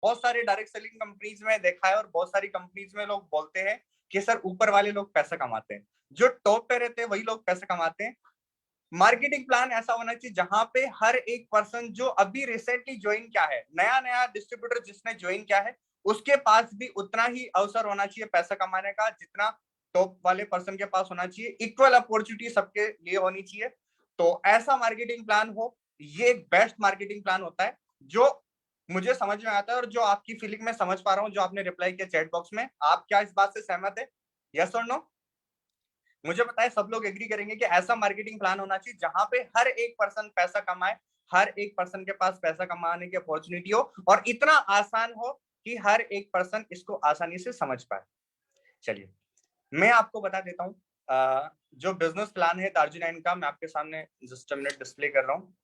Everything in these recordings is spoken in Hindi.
बहुत सारे डायरेक्ट सेलिंग कंपनीज में देखा है और बहुत सारी कंपनीज में लोग बोलते हैं कि सर ऊपर वाले लोग पैसा कमाते हैं, जो टॉप पे रहते हैं वही लोग पैसा कमाते हैं। मार्केटिंग प्लान ऐसा होना चाहिए जहां पे हर एक पर्सन जो अभी रिसेंटली ज्वाइन किया है, नया नया डिस्ट्रीब्यूटर जिसने ज्वाइन किया है, उसके पास भी उतना ही अवसर होना चाहिए पैसा कमाने का जितना टॉप वाले पर्सन के पास होना चाहिए। इक्वल अपॉर्चुनिटी सबके लिए होनी चाहिए। तो ऐसा मार्केटिंग प्लान हो, ये एक बेस्ट मार्केटिंग प्लान होता है जो मुझे समझ में आता है और जो आपकी फीलिंग में समझ पा रहा हूँ, जो आपने रिप्लाई किया चैट बॉक्स में। आप क्या इस बात से सहमत है? यस और नो? मुझे पता है सब लोग एग्री करेंगे कि ऐसा मार्केटिंग प्लान होना चाहिए जहां पे हर एक पर्सन पैसा कमाए, हर एक पर्सन के पास पैसा कमाने की अपॉर्चुनिटी हो और इतना आसान हो कि हर एक पर्सन इसको आसानी से समझ पाए। चलिए मैं आपको बता देता हूँ जो बिजनेस प्लान है दार्जिलिंग का, मैं आपके सामने जस्ट मिनट डिस्प्ले कर रहा हूँ।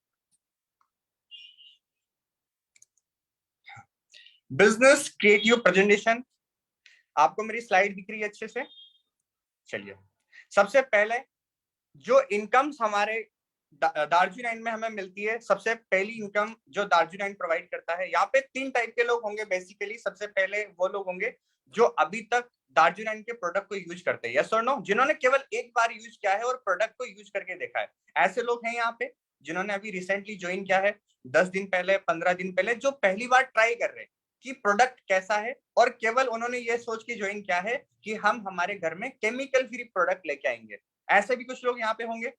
बिजनेस क्रिएटिव प्रेजेंटेशन, आपको मेरी स्लाइड दिख रही है अच्छे से? चलिए सबसे पहले जो इनकम्स हमारे दार्जिलिंग में हमें मिलती है, सबसे पहली इनकम जो दार्जिलिंग प्रोवाइड करता है, यहाँ पे 3 टाइप के लोग होंगे बेसिकली। सबसे पहले वो लोग होंगे जो अभी तक दार्जिलिंग के प्रोडक्ट को यूज करते हैं, यस और नो, जिन्होंने केवल एक बार यूज किया है और प्रोडक्ट को यूज करके देखा है। ऐसे लोग हैं यहाँ पे जिन्होंने अभी रिसेंटली ज्वाइन किया है, 10 दिन पहले, 15 दिन पहले, जो पहली बार ट्राई कर रहे हैं कि प्रोडक्ट कैसा है और केवल उन्होंने ये सोच के ज्वाइन किया है कि हम हमारे घर में केमिकल फ्री प्रोडक्ट लेके आएंगे। ऐसे भी कुछ लोग यहाँ पे होंगे।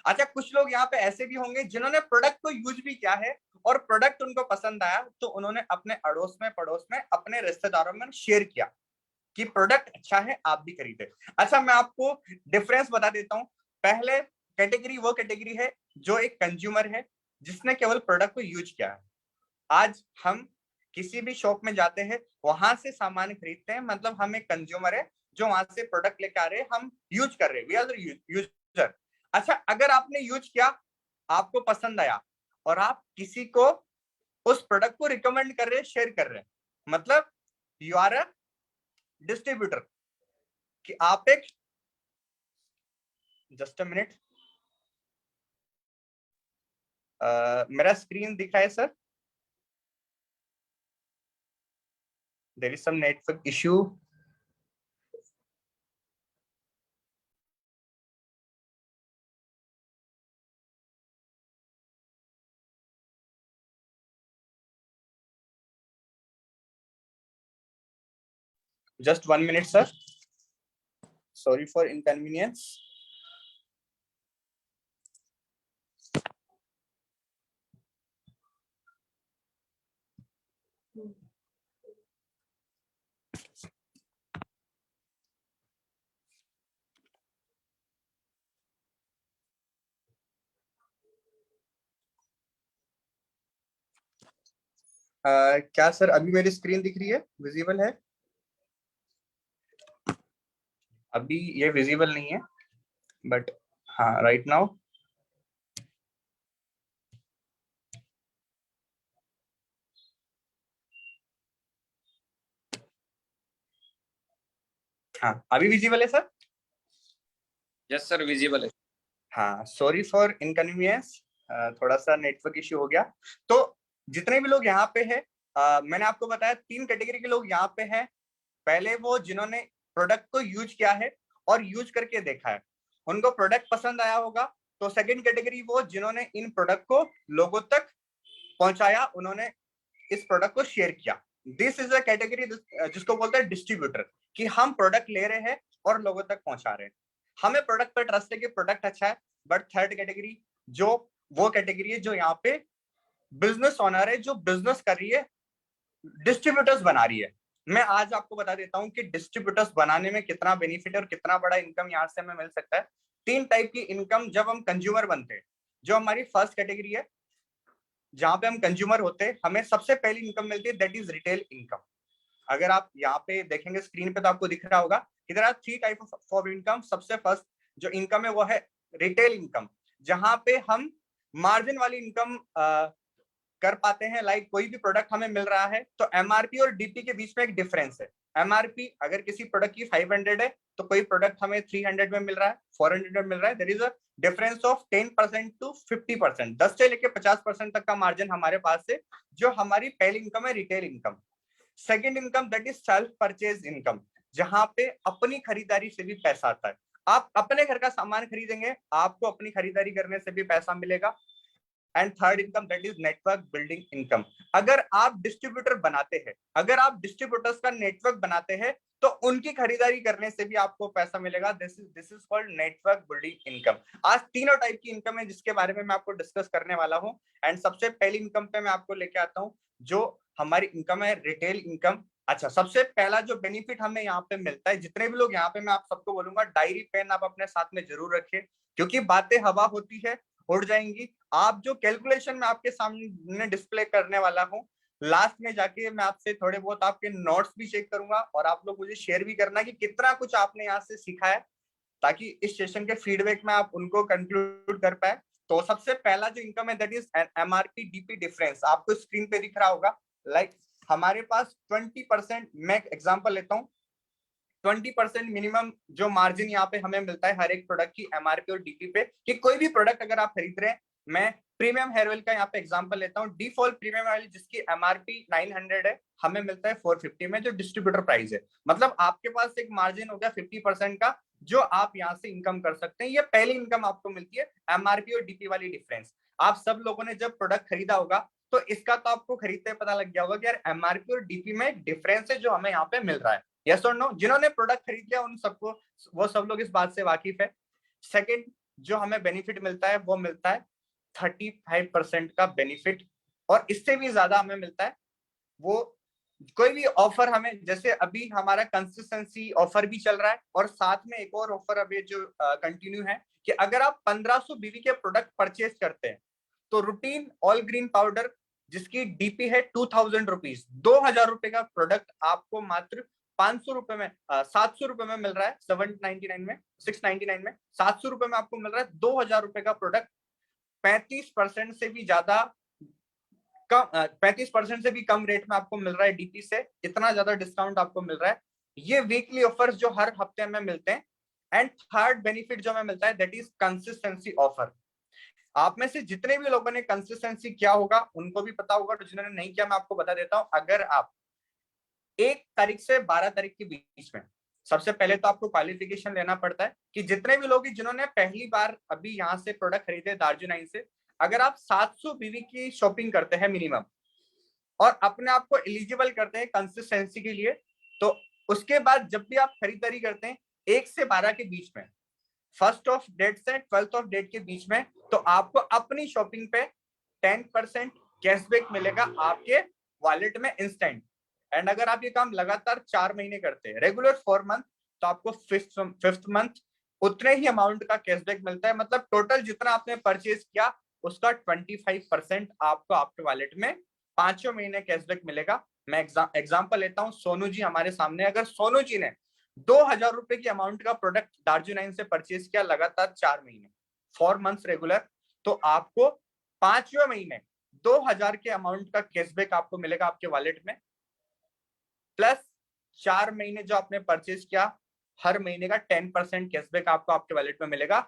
अच्छा, कुछ लोग यहाँ पे ऐसे भी होंगे जिन्होंने प्रोडक्ट को यूज भी किया है और प्रोडक्ट उनको पसंद आया तो उन्होंने अपने अड़ोस में, पड़ोस में, अपने रिश्तेदारों में शेयर किया कि प्रोडक्ट अच्छा है, आप भी खरीदे। अच्छा, मैं आपको डिफरेंस बता देता हूँ। पहले कैटेगरी वो कैटेगरी है जो एक कंज्यूमर है जिसने केवल प्रोडक्ट को यूज किया है। आज हम किसी भी शॉप में जाते हैं, वहां से सामान खरीदते हैं, मतलब हम एक कंज्यूमर है जो वहां से प्रोडक्ट लेकर आ रहे हैं, हम यूज कर रहे हैं, वी आर द यूजर। अच्छा, अगर आपने यूज किया, आपको पसंद आया और आप किसी को उस प्रोडक्ट को रिकमेंड कर रहे हैं, शेयर कर रहे हैं, मतलब यू आर अ डिस्ट्रीब्यूटर। कि आप एक, जस्ट अ मिनट, मेरा स्क्रीन दिख रहा है sir? There is some network issue. Just 1 minute sir, sorry for inconvenience. क्या सर अभी मेरी स्क्रीन दिख रही है, विजिबल है? अभी ये विजिबल नहीं है, बट हाँ राइट नाउ। हाँ अभी विजिबल है सर? यस सर, विजिबल है। हाँ, सॉरी फॉर इनकन्वीनियंस, थोड़ा सा नेटवर्क इश्यू हो गया। तो जितने भी लोग यहाँ पे हैं, मैंने आपको बताया 3 कैटेगरी के लोग यहाँ पे हैं। पहले वो जिन्होंने प्रोडक्ट को यूज किया है और यूज करके देखा है, उनको प्रोडक्ट पसंद आया होगा। तो सेकंड कैटेगरी वो जिन्होंने इन प्रोडक्ट को लोगों तक पहुंचाया, उन्होंने इस प्रोडक्ट को शेयर किया। दिस इज अ कैटेगरी जिसको बोलते हैं डिस्ट्रीब्यूटर, कि हम प्रोडक्ट ले रहे हैं और लोगों तक पहुंचा रहे हैं, हमें प्रोडक्ट पर ट्रस्ट है कि प्रोडक्ट अच्छा है। बट थर्ड कैटेगरी जो वो कैटेगरी है जो यहाँ पे बिजनेस ओनर है, जो बिजनेस कर रही है, डिस्ट्रीब्यूटर्स बना रही है। मैं आज आपको बता देता हूँ कि डिस्ट्रीब्यूटर्स बनाने में कितना बेनिफिट है और कितना बड़ा इनकम यहाँ से हमें मिल सकता है। 3 टाइप की इनकम जब हम कंज्यूमर बनते हैं। जो हमारी फर्स्ट कैटेगरी है जहां पे हम कंज्यूमर होते हैं, हमें सबसे पहली इनकम मिलती है, दैट इज रिटेल इनकम। अगर आप यहाँ पे देखेंगे स्क्रीन पे तो आपको दिख रहा होगा इधर आर 3 टाइप ऑफ इनकम। सबसे फर्स्ट जो इनकम है वो है रिटेल इनकम, जहां पे हम मार्जिन वाली इनकम कर पाते हैं। लाइक कोई भी प्रोडक्ट हमें मिल रहा है तो एमआरपी और डीपी के बीच में एक डिफरेंस है। एमआरपी अगर किसी प्रोडक्ट की 500 है तो कोई प्रोडक्ट हमें 300 में मिल रहा है, 400 में मिल रहा है। There is a difference of 10% to 50%, 10 से लेके 50% तक का मार्जिन हमारे पास है, जो हमारी पहली इनकम है retail income. Second income that is self purchase income, जहां पे अपनी खरीदारी से भी पैसा आता है। आप अपने घर का सामान खरीदेंगे, आपको अपनी खरीदारी करने से भी पैसा मिलेगा। And third income that is network building income. अगर आप डिस्ट्रीब्यूटर बनाते हैं, अगर आप डिस्ट्रीब्यूटर्स का नेटवर्क बनाते हैं, तो उनकी खरीदारी करने से भी आपको पैसा मिलेगा। This is called network building income. आज तीनों टाइप की इनकम है जिसके बारे में मैं आपको डिस्कस करने वाला हूं। एंड सबसे पहली इनकम पे मैं आपको लेके आता हूं, जो हमारी इनकम है रिटेल इनकम। अच्छा, सबसे पहला जो बेनिफिट हमें यहाँ पे मिलता है, जितने भी लोग यहाँ पे, मैं आप सबको बोलूंगा डायरी पेन आप अपने साथ में जरूर रखें, क्योंकि बातें हवा होती है, उड़ जाएंगी। आप जो कैलकुलेशन में आपके सामने डिस्प्ले करने वाला हूँ, लास्ट में जाके मैं आपसे थोड़े बहुत आपके नोट्स भी चेक करूंगा, और आप लोग मुझे शेयर भी करना कि कितना कुछ आपने यहाँ से सीखा है, ताकि इस सेशन के फीडबैक में आप उनको कंक्लूड कर पाए। तो सबसे पहला जो इनकम है that is MRP DP difference. आपको स्क्रीन पे दिख रहा होगा, लाइक हमारे पास 20%, मैं एग्जांपल लेता हूँ, 20% मिनिमम जो मार्जिन यहाँ पे हमें मिलता है हर एक प्रोडक्ट की एमआरपी और डीपी पे, कि कोई भी प्रोडक्ट अगर आप खरीद रहे हैं, मैं प्रीमियम हेयर ऑयल का यहाँ पे एग्जांपल लेता हूँ, डिफॉल्ट प्रीमियम ऑयल जिसकी एमआरपी 900 है, हमें मिलता है 450 में, जो डिस्ट्रीब्यूटर प्राइस है। मतलब आपके पास एक मार्जिन हो गया 50% का, जो आप यहाँ से इनकम कर सकते हैं। ये पहली इनकम आपको मिलती है, एमआरपी और डीपी वाली डिफरेंस। आप सब लोगों ने जब प्रोडक्ट खरीदा होगा, तो इसका तो आपको खरीदते पता लग गया होगा कि यार एमआरपी और डीपी में डिफरेंस है जो हमें यहाँ पे मिल रहा है। यस और नो? जिन्होंने प्रोडक्ट खरीद लिया उन सबको, वो सब लोग इस बात से वाकिफ है। सेकंड जो हमें बेनिफिट मिलता है, वो मिलता है 35% का बेनिफिट, और इससे भी ज्यादा हमें मिलता है। वो कोई भी ऑफर हमें, जैसे अभी हमारा कंसिस्टेंसी ऑफर भी चल रहा है, और साथ में एक और ऑफर अभी जो कंटिन्यू है, कि अगर आप 1500 बीवी के प्रोडक्ट परचेज करते हैं, तो रूटीन ऑल ग्रीन पाउडर जिसकी डीपी है 2000 रुपीज, 2000 रुपए का प्रोडक्ट आपको मात्र 500 रुपए में, 700 रुपए में मिल रहा है, 799 में, 699 में, 700 रुपए में आपको मिल रहा है 2000 रुपए का प्रोडक्ट। 35% से भी ज्यादा कम, 35% से भी कम रेट में आपको मिल रहा है डीपी से। इतना ज्यादा डिस्काउंट आपको मिल रहा है। ये वीकली ऑफर्स जो हर हफ्ते में मिलते हैं। एंड थर्ड बेनिफिट जो हमें मिलता है दैट इज कंसिस्टेंसी ऑफर। आप में से जितने भी लोगों ने कंसिस्टेंसी किया होगा उनको भी पता होगा, तो जिन्होंने नहीं किया मैं आपको बता देता हूं। अगर आप 1 तारीख से 12 तारीख के बीच में, सबसे पहले तो आपको क्वालिफिकेशन लेना पड़ता है, कि जितने भी लोग जिन्होंने पहली बार अभी यहाँ से प्रोडक्ट खरीदे दार्जिलिंग से, अगर आप 700 बीवी की शॉपिंग करते हैं मिनिमम, और अपने आप को एलिजिबल करते हैं कंसिस्टेंसी के लिए, तो उसके बाद जब भी आप खरीदारी करते हैं 1 से 12 के बीच में, 1st ऑफ डेट से 12th ऑफ डेट के बीच में, तो आपको अपनी शॉपिंग पे 10% कैशबैक मिलेगा आपके वॉलेट में इंस्टेंट। एंड अगर आप ये काम लगातार 4 महीने करते हैं, रेगुलर 4 मंथ, तो आपको फिफ्थ मंथ उतने ही अमाउंट का कैशबैक मिलता है। मतलब टोटल जितना आपने परचेज किया उसका 25% आपको आपके वॉलेट में 5 महीने कैशबैक मिलेगा। मैं एग्जाम्पल लेता हूँ, सोनू जी हमारे सामने, अगर सोनू जी ने 2000 रुपए की अमाउंट का प्रोडक्ट दार्जिलिंग से परचेज किया लगातार 4 महीने, 4 मंथ्स रेगुलर, तो आपको 5वें महीने 2000 के अमाउंट का कैशबैक आपको मिलेगा आपके वॉलेट में, प्लस 4 महीने जो आपने परचेज किया, हर महीने का 10% कैशबैक आपको आपके वॉलेट में मिलेगा।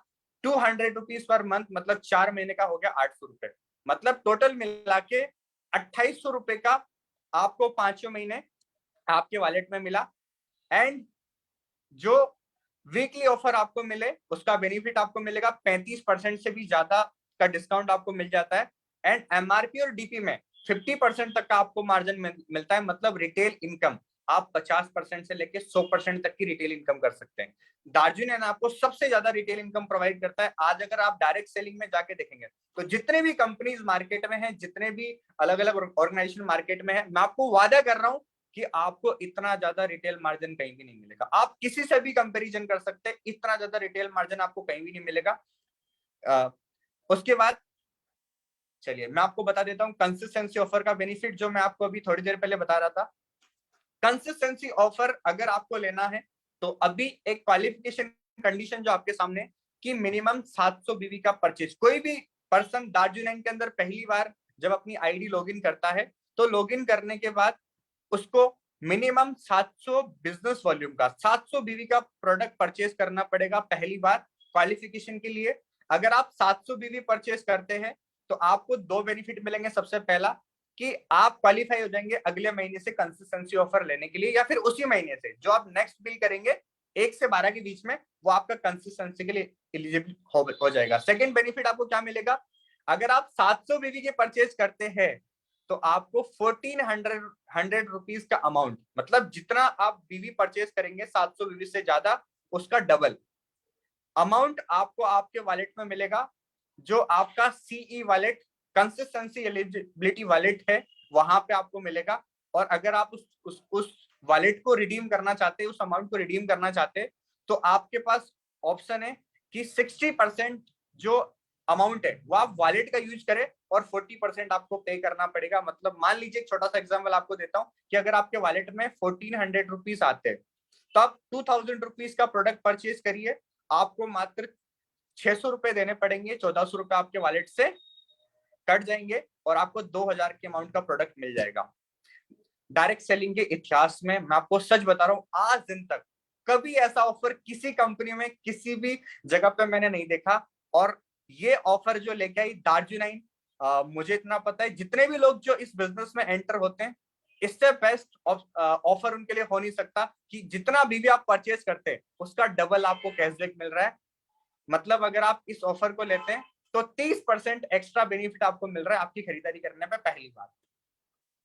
200 रुपीज पर मंथ, मतलब 4 महीने का हो गया 800 रुपए। मतलब टोटल मिला के 2800 रुपए का आपको 5 महीने आपके वॉलेट में मिला। एंड जो वीकली ऑफर आपको मिले उसका बेनिफिट आपको मिलेगा 35% से भी ज्यादा का डिस्काउंट आपको मिल जाता है। एंड एमआरपी और डीपी में 50% तक का आपको मार्जिन मिलता है। मतलब रिटेल इनकम आप 50% से लेके 100% तक की रिटेल इनकम कर सकते हैं। दार्जिलिंग आपको सबसे ज्यादा रिटेल इनकम प्रोवाइड करता है। आज अगर आप डायरेक्ट सेलिंग में जाके देखेंगे, तो जितने भी कंपनीज मार्केट में हैं, जितने भी अलग अलग ऑर्गेनाइजेशन मार्केट में है, मैं आपको वादा कर रहा हूं कि आपको इतना ज्यादा रिटेल मार्जिन कहीं भी नहीं मिलेगा। आप किसी से भी कंपैरिजन कर सकते हैं, इतना ज्यादा रिटेल मार्जिन आपको कहीं भी नहीं मिलेगा। उसके बाद चलिए मैं आपको बता देता हूं कंसिस्टेंसी ऑफर का बेनिफिट, जो मैं आपको अभी थोड़ी देर पहले बता रहा था। कंसिस्टेंसी ऑफर अगर आपको लेना है, तो अभी एक क्वालिफिकेशन कंडीशन जो आपके सामने, कि मिनिमम 700 बीवी का परचेज। कोई भी पर्सन दार्जिलिंग के अंदर पहली बार जब अपनी आईडी लॉगिन करता है, तो लॉगिन करने के बाद उसको मिनिमम 700 बिजनेस वॉल्यूम का, 700 बीवी का प्रोडक्ट परचेज करना पड़ेगा पहली बार क्वालिफिकेशन के लिए। अगर आप 700 बीवी परचेज करते हैं, तो आपको 2 बेनिफिट मिलेंगे। सबसे पहला, कि आप क्वालिफाई हो जाएंगे अगले महीने से कंसिस्टेंसी ऑफर लेने के लिए, या फिर उसी महीने से जो आप नेक्स्ट बिल करेंगे 1 से 12 के बीच में, वो आपका कंसिस्टेंसी के लिए एलिजिबल हो जाएगा। सेकंड बेनिफिट आपको क्या मिलेगा, अगर आप 700 बीवी के परचेज करते हैं तो आपको 1400 रुपीज का अमाउंट, मतलब जितना आप बीवी परचेज करेंगे 700 बीवी से ज्यादा, उसका डबल अमाउंट आपको आपके वॉलेट में मिलेगा, जो आपका CE wallet, consistency eligibility wallet है, वहां पे आपको मिलेगा। और अगर आप उस वॉलेट को रिडीम करना चाहते हैं, उस अमाउंट को रिडीम करना चाहते हैं, तो आपके पास ऑप्शन है कि 60% जो अमाउंट है वो आप वॉलेट का यूज करें और 40% आपको पे करना पड़ेगा। मतलब मान लीजिए एक छोटा सा एग्जांपल आपको देता हूं कि अगर आपके वॉलेट में 1400 रुपीज आते हैं, तो आप 2000 रुपीज का प्रोडक्ट परचेज करिए, आपको मात्र 600 रुपए देने पड़ेंगे, 1400 रुपए आपके वॉलेट से कट जाएंगे और आपको 2000 के अमाउंट का प्रोडक्ट मिल जाएगा। डायरेक्ट सेलिंग के इतिहास में मैं आपको सच बता रहा हूं, आज दिन तक कभी ऐसा ऑफर किसी कंपनी में किसी भी जगह पे मैंने नहीं देखा। और ये ऑफर जो लेके आई दार्जिलिंग, मुझे इतना पता है जितने भी लोग जो इस बिजनेस में एंटर होते हैं, इससे बेस्ट ऑफर उनके लिए हो नहीं सकता कि जितना भी आप परचेज करते हैं उसका डबल आपको कैशबैक मिल रहा है। मतलब अगर आप इस ऑफर को लेते हैं तो 30% एक्स्ट्रा बेनिफिट आपको मिल रहा है आपकी खरीदारी करने पे। पहली बात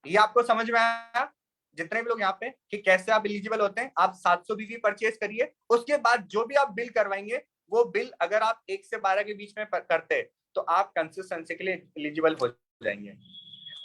ये आपको समझ में आया जितने भी लोग यहाँ पे कि कैसे आप एलिजिबल होते हैं। आप 700 बीवी परचेज करिए, उसके बाद जो भी आप बिल करवाएंगे वो बिल अगर आप 1 से 12 के बीच में करते हैं तो आप कंसिस्टेंसी के लिए एलिजिबल हो जाएंगे।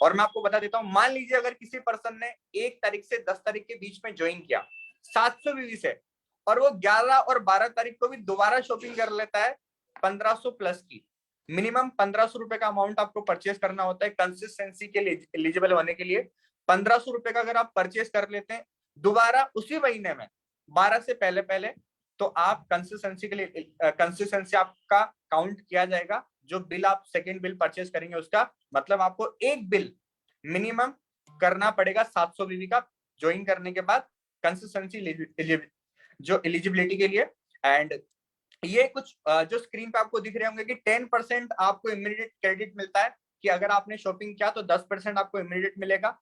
और मैं आपको बता देता हूं, मान लीजिए अगर किसी पर्सन ने 1 तारीख से 10 तारीख के बीच में ज्वाइन किया 700 बीवी से, और वो 11 और 12 तारीख को भी दोबारा शॉपिंग कर लेता है 1500 प्लस की, मिनिमम 1500 रुपए का अमाउंट आपको परचेज करना होता है कंसिस्टेंसी के लिए एलिजिबल होने के लिए। 1500 रुपए का अगर आप परचेज कर लेते हैं दोबारा उसी महीने में 12 से पहले पहले, तो आप कंसिस्टेंसी के लिए कंसिस्टेंसी आपका काउंट किया जाएगा। जो बिल आप सेकेंड बिल परचेज करेंगे उसका मतलब आपको एक बिल मिनिमम करना पड़ेगा 700 बीवी का ज्वाइन करने के बाद कंसिस्टेंसी जो एलिजिबिलिटी के लिए। एंड ये कुछ जो स्क्रीन पे आपको दिख रहे होंगे कि 10% आपको इमीडिएट क्रेडिट मिलता है, कि अगर आपने शॉपिंग किया तो 10% आपको इमीडिएट मिलेगा।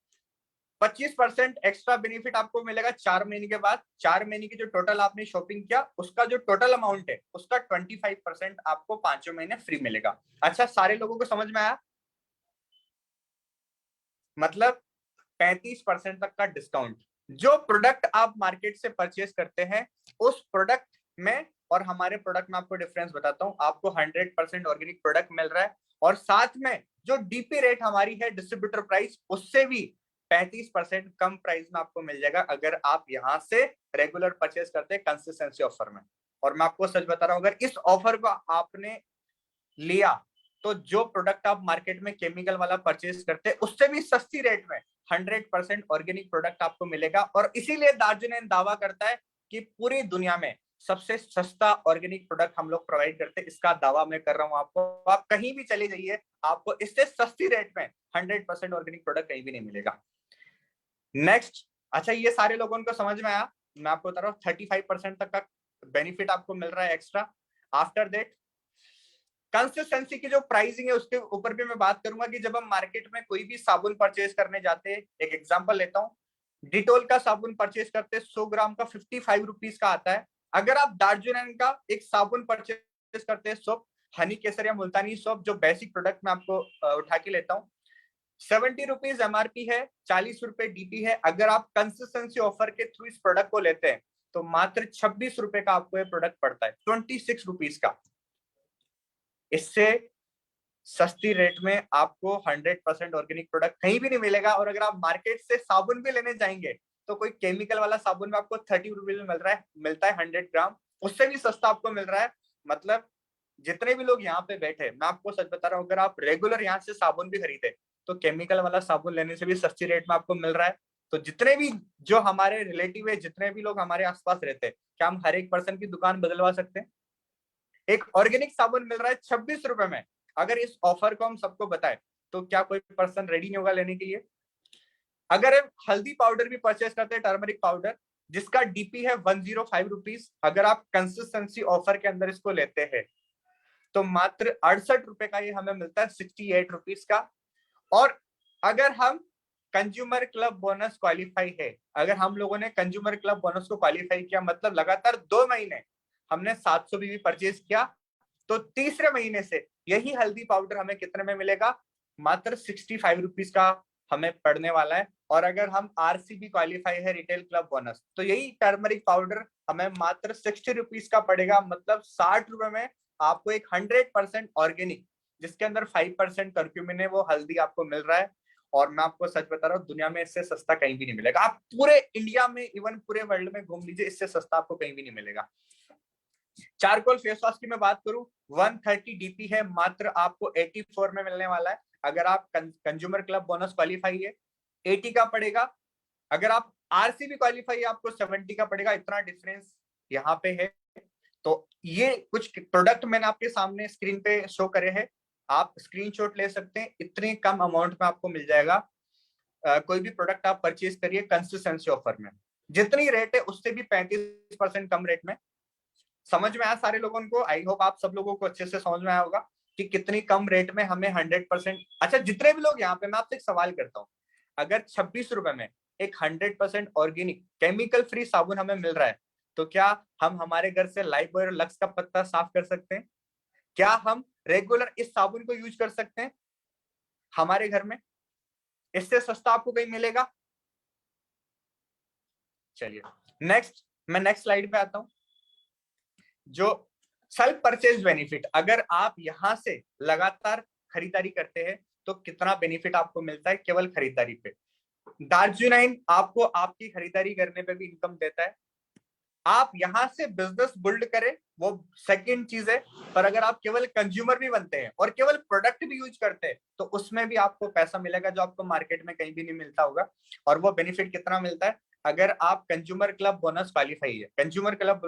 25% एक्स्ट्रा बेनिफिट आपको मिलेगा 4 महीने के बाद। 4 महीने की जो टोटल आपने शॉपिंग किया उसका जो टोटल अमाउंट है उसका 25% आपको 5 महीने फ्री मिलेगा। अच्छा, सारे लोगों को समझ में आया? मतलब 35% तक का डिस्काउंट। जो प्रोडक्ट आप मार्केट से परचेज करते हैं उस प्रोडक्ट में और हमारे प्रोडक्ट में आपको डिफरेंस बताता हूं, आपको 100% ऑर्गेनिक प्रोडक्ट मिल रहा है और साथ में जो डीपी रेट हमारी है डिस्ट्रीब्यूटर प्राइस, उससे भी 35% कम प्राइस में आपको मिल जाएगा अगर आप यहां से रेगुलर परचेज करते हैं कंसिस्टेंसी ऑफर में। और मैं आपको सच बता रहा हूं, अगर इस ऑफर को आपने लिया तो जो प्रोडक्ट आप मार्केट में केमिकल वाला परचेज करते हैं उससे भी सस्ती रेट में 100% ऑर्गेनिक प्रोडक्ट आपको मिलेगा। और इसीलिए दार्जिलिंग दावा करता है कि पूरी दुनिया में सबसे सस्ता ऑर्गेनिक प्रोडक्ट हम लोग प्रोवाइड करते हैं। इसका दावा मैं कर रहा हूं आपको, आप कहीं भी चले जाइए आपको इससे सस्ती रेट में 100% ऑर्गेनिक प्रोडक्ट कहीं भी नहीं मिलेगा। नेक्स्ट, अच्छा ये सारे लोगों को समझ में आया? मैं आपको बता रहा हूँ 35% तक का बेनिफिट आपको मिल रहा है एक्स्ट्रा। आफ्टर दैट कंसिस्टेंसी की जो प्राइसिंग है उसके ऊपर भी मैं बात करूंगा कि जब हम मार्केट में कोई भी साबुन परचेज करने जाते हैं, एक एग्जांपल लेता हूं, डिटोल का साबुन परचेज करते 100 ग्राम का 55 रुपीज का आता है। अगर आप दार्जिलिंग का एक साबुन परचेज करते हैं, सोप, हनी केसर या मुल्तानी सोप, जो बेसिक प्रोडक्ट मैं आपको उठा के लेता हूँ, 70 रुपीज एमआरपी है, 40 रुपए डीपी है। अगर आप कंसिस्टेंसी ऑफर के थ्रू इस प्रोडक्ट को लेते हैं तो मात्र 26 रुपए का आपको ये प्रोडक्ट पड़ता है, 26 रुपीज का। इससे सस्ती रेट में आपको 100% ऑर्गेनिक प्रोडक्ट कहीं भी नहीं मिलेगा। और अगर आप मार्केट से साबुन भी लेने जाएंगे तो कोई केमिकल वाला साबुन में आपको 30 रुपीज में मिलता है 100 ग्राम, उससे भी सस्ता आपको मिल रहा है। मतलब जितने भी लोग यहाँ पे बैठे, मैं आपको सच बता रहा हूँ, अगर आप रेगुलर यहाँ से साबुन भी खरीदे तो केमिकल वाला साबुन लेने से भी सस्ती रेट में आपको मिल रहा है। तो जितने भी जो हमारे रिलेटिव है, जितने भी लोग हमारे आसपास रहते हैं, क्या हम हर एक पर्सन की दुकान बदलवा सकते हैं? एक ऑर्गेनिक साबुन मिल रहा है 26 रुपए में। अगर इस ऑफर को हम सबको बताएं तो क्या कोई पर्सन रेडी नहीं होगा लेने के लिए? अगर हम हल्दी पाउडर भी परचेज करते हैं, टर्मरिक पाउडर, जिसका डीपी है 105 रुपीज, अगर आप कंसिस्टेंसी ऑफर के अंदर इसको लेते हैं तो मात्र 68 रुपए का ये हमें मिलता है, 68 रुपीज का। और अगर हम कंज्यूमर क्लब बोनस क्वालिफाई है, अगर हम लोगों ने कंज्यूमर क्लब बोनस को क्वालिफाई किया, मतलब लगातार 2 महीने हमने 700 बीवी परचेज किया, तो तीसरे महीने से यही हल्दी पाउडर हमें कितने में मिलेगा? मात्र 65 रुपीज का हमें पड़ने वाला है। और अगर हम आरसीबी क्वालिफाई है रिटेल क्लब बोनस, तो यही टर्मरिक पाउडर हमें मात्र 60 रुपीज का पड़ेगा, मतलब 60 रुपए में आपको एक 100% ऑर्गेनिक, जिसके अंदर 5% कर्क्यूमिन है, वो हल्दी आपको मिल रहा है। और मैं आपको सच बता रहा हूँ, दुनिया में इससे सस्ता कहीं भी नहीं मिलेगा। आप पूरे इंडिया में, इवन पूरे वर्ल्ड में घूम लीजिए, इससे सस्ता आपको कहीं भी नहीं मिलेगा। चारकोल फेस वॉश की मैं बात करूं, 130 डीपी है, मात्र आपको 84 में मिलने वाला है। अगर आप कंज्यूमर क्लब बोनस क्वालिफाई है, 80 का पड़ेगा। अगर आप आरसीबी क्वालिफाई है, आपको 70 का पड़ेगा। इतना डिफरेंस यहाँ पे है। तो ये कुछ प्रोडक्ट मैंने आपके सामने स्क्रीन पे शो करे हैं, आप स्क्रीनशॉट ले सकते हैं। इतने कम अमाउंट में आपको मिल जाएगा। कोई भी प्रोडक्ट आप परचेज करिए कंसिस्टेंसी ऑफर में, जितनी रेट है उससे भी 35% कम रेट में। समझ में आया सारे लोगों को? आई होप आप सब लोगों को अच्छे से समझ में आया होगा कि कितनी कम रेट में हमें 100%। अच्छा, जितने भी लोग यहाँ पे, मैं आपसे एक सवाल करता हूँ, अगर 26 रुपए में एक 100% ऑर्गेनिक केमिकल फ्री साबुन हमें मिल रहा है, तो क्या हम हमारे घर से लाइफबॉय और लक्स का पत्ता साफ कर सकते हैं? क्या हम रेगुलर इस साबुन को यूज कर सकते हैं हमारे घर में? इससे सस्ता आपको कहीं मिलेगा? चलिए नेक्स्ट, मैं नेक्स्ट स्लाइड पे आता हूं। जो सेल्फ परचेज बेनिफिट, अगर आप यहां से लगातार खरीदारी करते हैं तो कितना बेनिफिट आपको मिलता है केवल खरीदारी पे। दार्जिलिंग आपको आपकी खरीदारी करने पे भी इनकम देता है। आप यहां से बिजनेस बिल्ड करें वो सेकंड चीज है, पर अगर आप केवल कंज्यूमर भी बनते हैं और केवल प्रोडक्ट भी यूज करते हैं, तो उसमें भी आपको पैसा मिलेगा जो आपको मार्केट में कहीं भी नहीं मिलता होगा। और वो बेनिफिट कितना मिलता है? अगर आप कंज्यूमर क्लब बोनस क्वालिफाई है, कंज्यूमर क्लब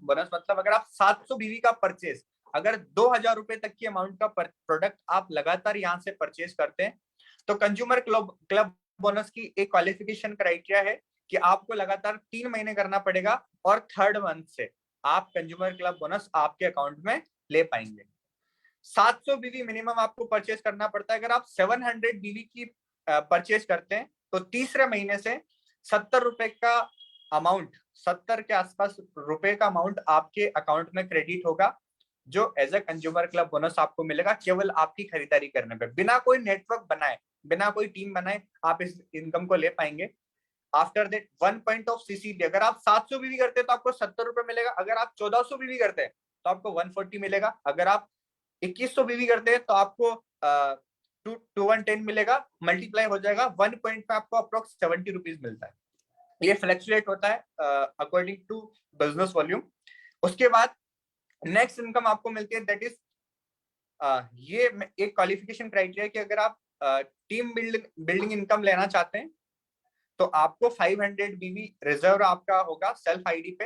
बोनस मतलब अगर आप 700 बीवी का परचेज, अगर 2000 रुपए तक की अमाउंट का प्रोडक्ट आप लगातार यहां से परचेज करते हैं, तो कंज्यूमर क्लब बोनस की एक क्वालिफिकेशन क्राइटेरिया है कि आपको लगातार 3 महीने करना पड़ेगा और थर्ड मंथ से आप कंज्यूमर क्लब बोनस आपके अकाउंट में ले पाएंगे। 700 बीवी मिनिमम आपको परचेज करना पड़ता है। अगर आप 700 बीवी की परचेज करते हैं, तो तीसरे महीने से 70 रुपए का अमाउंट, 70 के आसपास रुपए का अमाउंट आपके अकाउंट में क्रेडिट होगा, जो as a consumer club bonus आपको मिलेगा केवल आपकी खरीदारी करने पे। बिना कोई नेटवर्क बनाए, बिना कोई टीम बनाए आप इस इनकम को ले पाएंगे। After that 1 point of CCD, अगर आप 700 बीवी करते हैं तो आपको 70 रुपए मिलेगा। अगर आप 1400 बीवी करते हैं तो आपको 140 मिलेगा। अगर आप 2100 बीवी करते हैं तो आपको 2110 मिलेगा। मल्टीप्लाई हो जाएगा 1 पॉइंट में आपको अप्रोक्स 70 रुपीज मिलता है। ये फ्लक्चुएट होता है अकॉर्डिंग टू बिजनेस वॉल्यूम। उसके बाद नेक्स्ट इनकम आपको मिलती है, दैट इज ये एक क्वालिफिकेशन क्राइटेरिया कि अगर आप टीम बिल्डिंग इनकम लेना चाहते हैं, तो आपको 500 बीवी रिजर्व आपका होगा सेल्फ आईडी पे।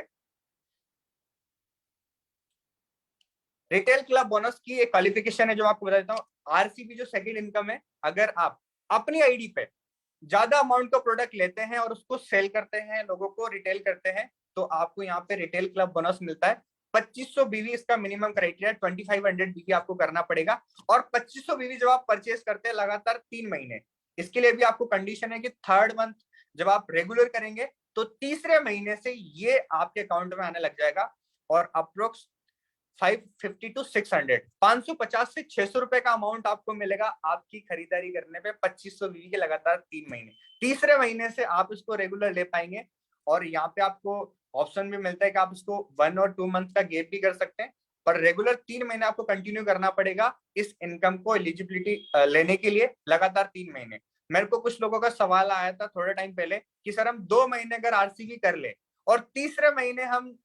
रिटेल क्लब बोनस की एक क्वालिफिकेशन है जो आपको बता देता हूं। आरसीबी जो सेकंड इनकम है, अगर आप अपनी आईडी पे ज्यादा अमाउंट का प्रोडक्ट लेते हैं और उसको सेल करते हैं, लोगों को रिटेल करते हैं, तो आपको यहाँ पे रिटेल क्लब बोनस मिलता है। 2500 बीवी इसका मिनिमम क्राइटेरिया, 2500 बीवी आपको करना पड़ेगा। और 2500 बीवी जब आप परचेज करते हैं लगातार 3 महीने, इसके लिए भी आपको कंडीशन है कि थर्ड मंथ जब आप रेगुलर करेंगे, तो तीसरे महीने से ये आपके अकाउंट में आने लग जाएगा। और अप्रोक्स 550 टू 600, 550 से 600 रुपए का अमाउंट आपको मिलेगा आपकी खरीदारी करने पे 2500 बीवी के लगातार 3 महीने। तीसरे महीने से आप इसको रेगुलर ले पाएंगे। और यहाँ पे आपको ऑप्शन भी मिलता है कि आप इसको 1 और 2 मंथ का गैप भी कर सकते हैं, पर रेगुलर 3 महीने आपको कंटिन्यू करना पड़ेगा इस इनकम को एलिजिबिलिटी लेने के लिए, लगातार 3 महीने। मेरे को कुछ लोगों का सवाल आया था थोड़े टाइम पहले कि सर हम 2 महीने अगर आरसीबी कर ले और तीसरे महीने हम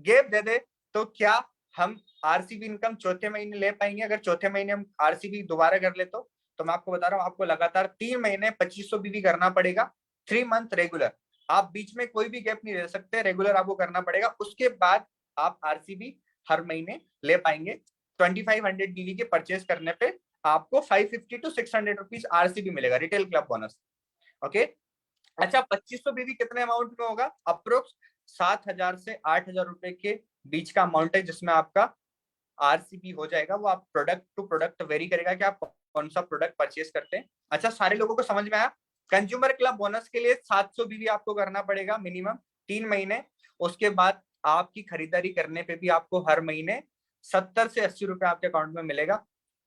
गैप दे दे, तो क्या हम आरसीबी इनकम चौथे महीने ले पाएंगे? अगर चौथे महीने हम आरसीबी दोबारा कर ले तो मैं आपको बता रहा हूँ, आपको लगातार 3 महीने 2500 बीवी करना पड़ेगा, 3 मंथ रेगुलर। आप बीच में कोई भी गैप नहीं ले सकते, रेगुलर आपको करना पड़ेगा। उसके बाद आप आरसीबी हर महीने ले पाएंगे। 2500 बीवी के परचेज करने पे आपको 550 टू 600 रुपीज आरसीबी मिलेगा, रिटेल क्लब बोनस। ओके, अच्छा 2500 बीवी कितने अमाउंट में होगा? अप्रोक्स 7000 से 8000 रुपए के बीच का अमाउंट है, जिसमें आपका आरसीबी हो जाएगा। वो आप प्रोडक्ट टू प्रोडक्ट वेरी करेगा कि आप कौन सा प्रोडक्ट परचेज करते हैं। अच्छा, सारे लोगों को समझ में आया? कंज्यूमर क्लब बोनस के लिए 700 बीवी आपको करना पड़ेगा मिनिमम 3 महीने। उसके बाद आपकी खरीदारी करने पे भी आपको हर महीने 70 से 80 रुपए आपके अकाउंट में मिलेगा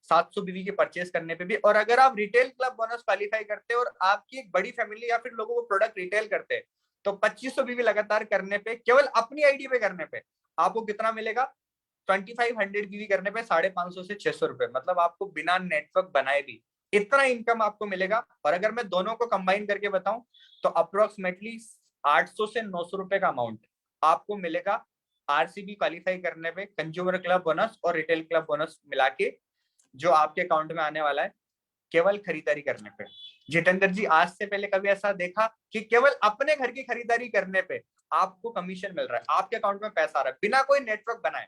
700 बीवी के परचेज करने पे भी। और अगर आप रिटेल क्लब बोनस क्वालिफाई करते हैं और आपकी एक बड़ी फैमिली या फिर लोगों को प्रोडक्ट रिटेल करते हैं तो 2500 बीवी लगातार करने पे, केवल अपनी आईडी पे करने पे आपको कितना मिलेगा? 2500 बीवी करने पे 550 से 600 रुपए, मतलब आपको बिना नेटवर्क बनाए भी इतना इनकम आपको मिलेगा। और अगर मैं दोनों को कंबाइन करके बताऊं तो अप्रोक्सीमेटली 800 से 900 रुपए का अमाउंट आपको मिलेगा आरसीबी क्वालिफाई करने पे, कंज्यूमर क्लब बोनस और रिटेल क्लब बोनस मिला के, जो आपके अकाउंट में आने वाला है केवल खरीदारी करने पे। जितेंद्र जी, आज से पहले कभी ऐसा देखा कि केवल अपने घर की खरीदारी करने पे आपको कमीशन मिल रहा है, आपके अकाउंट में पैसा आ रहा है बिना कोई नेटवर्क बनाए?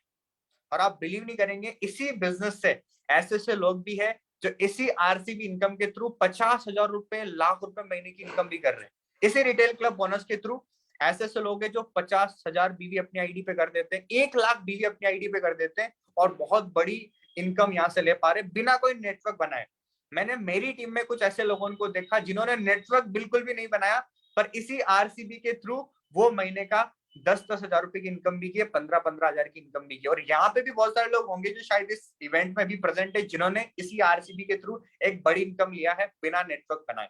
और आप बिलीव नहीं करेंगे, इसी बिजनेस से ऐसे ऐसे लोग भी है जो इसी आरसीबी इनकम के थ्रू 50,000 रुपए, लाख रुपए महीने की इनकम भी कर रहे हैं। इसी रिटेल क्लब बोनस के थ्रू ऐसे ऐसे लोग हैं जो 50,000 बीवी अपनी आईडी पे कर देते हैं, 1 लाख बीवी अपनी आईडी पे कर देते हैं और बहुत बड़ी इनकम यहाँ से ले पा रहे बिना कोई नेटवर्क बनाए। मैंने मेरी टीम में कुछ ऐसे लोगों को देखा जिन्होंने नेटवर्क बिल्कुल भी नहीं बनाया, पर इसी आरसीबी के थ्रू वो महीने का 10-10 हजार रुपए की इनकम भी की है, 15-15 हजार की इनकम भी की। और यहाँ पे भी बहुत सारे लोग होंगे जो शायद इस इवेंट में भी प्रेजेंट है जिन्होंने इसी आरसीबी के थ्रू एक बड़ी इनकम लिया है बिना नेटवर्क बनाए।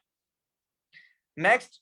नेक्स्ट,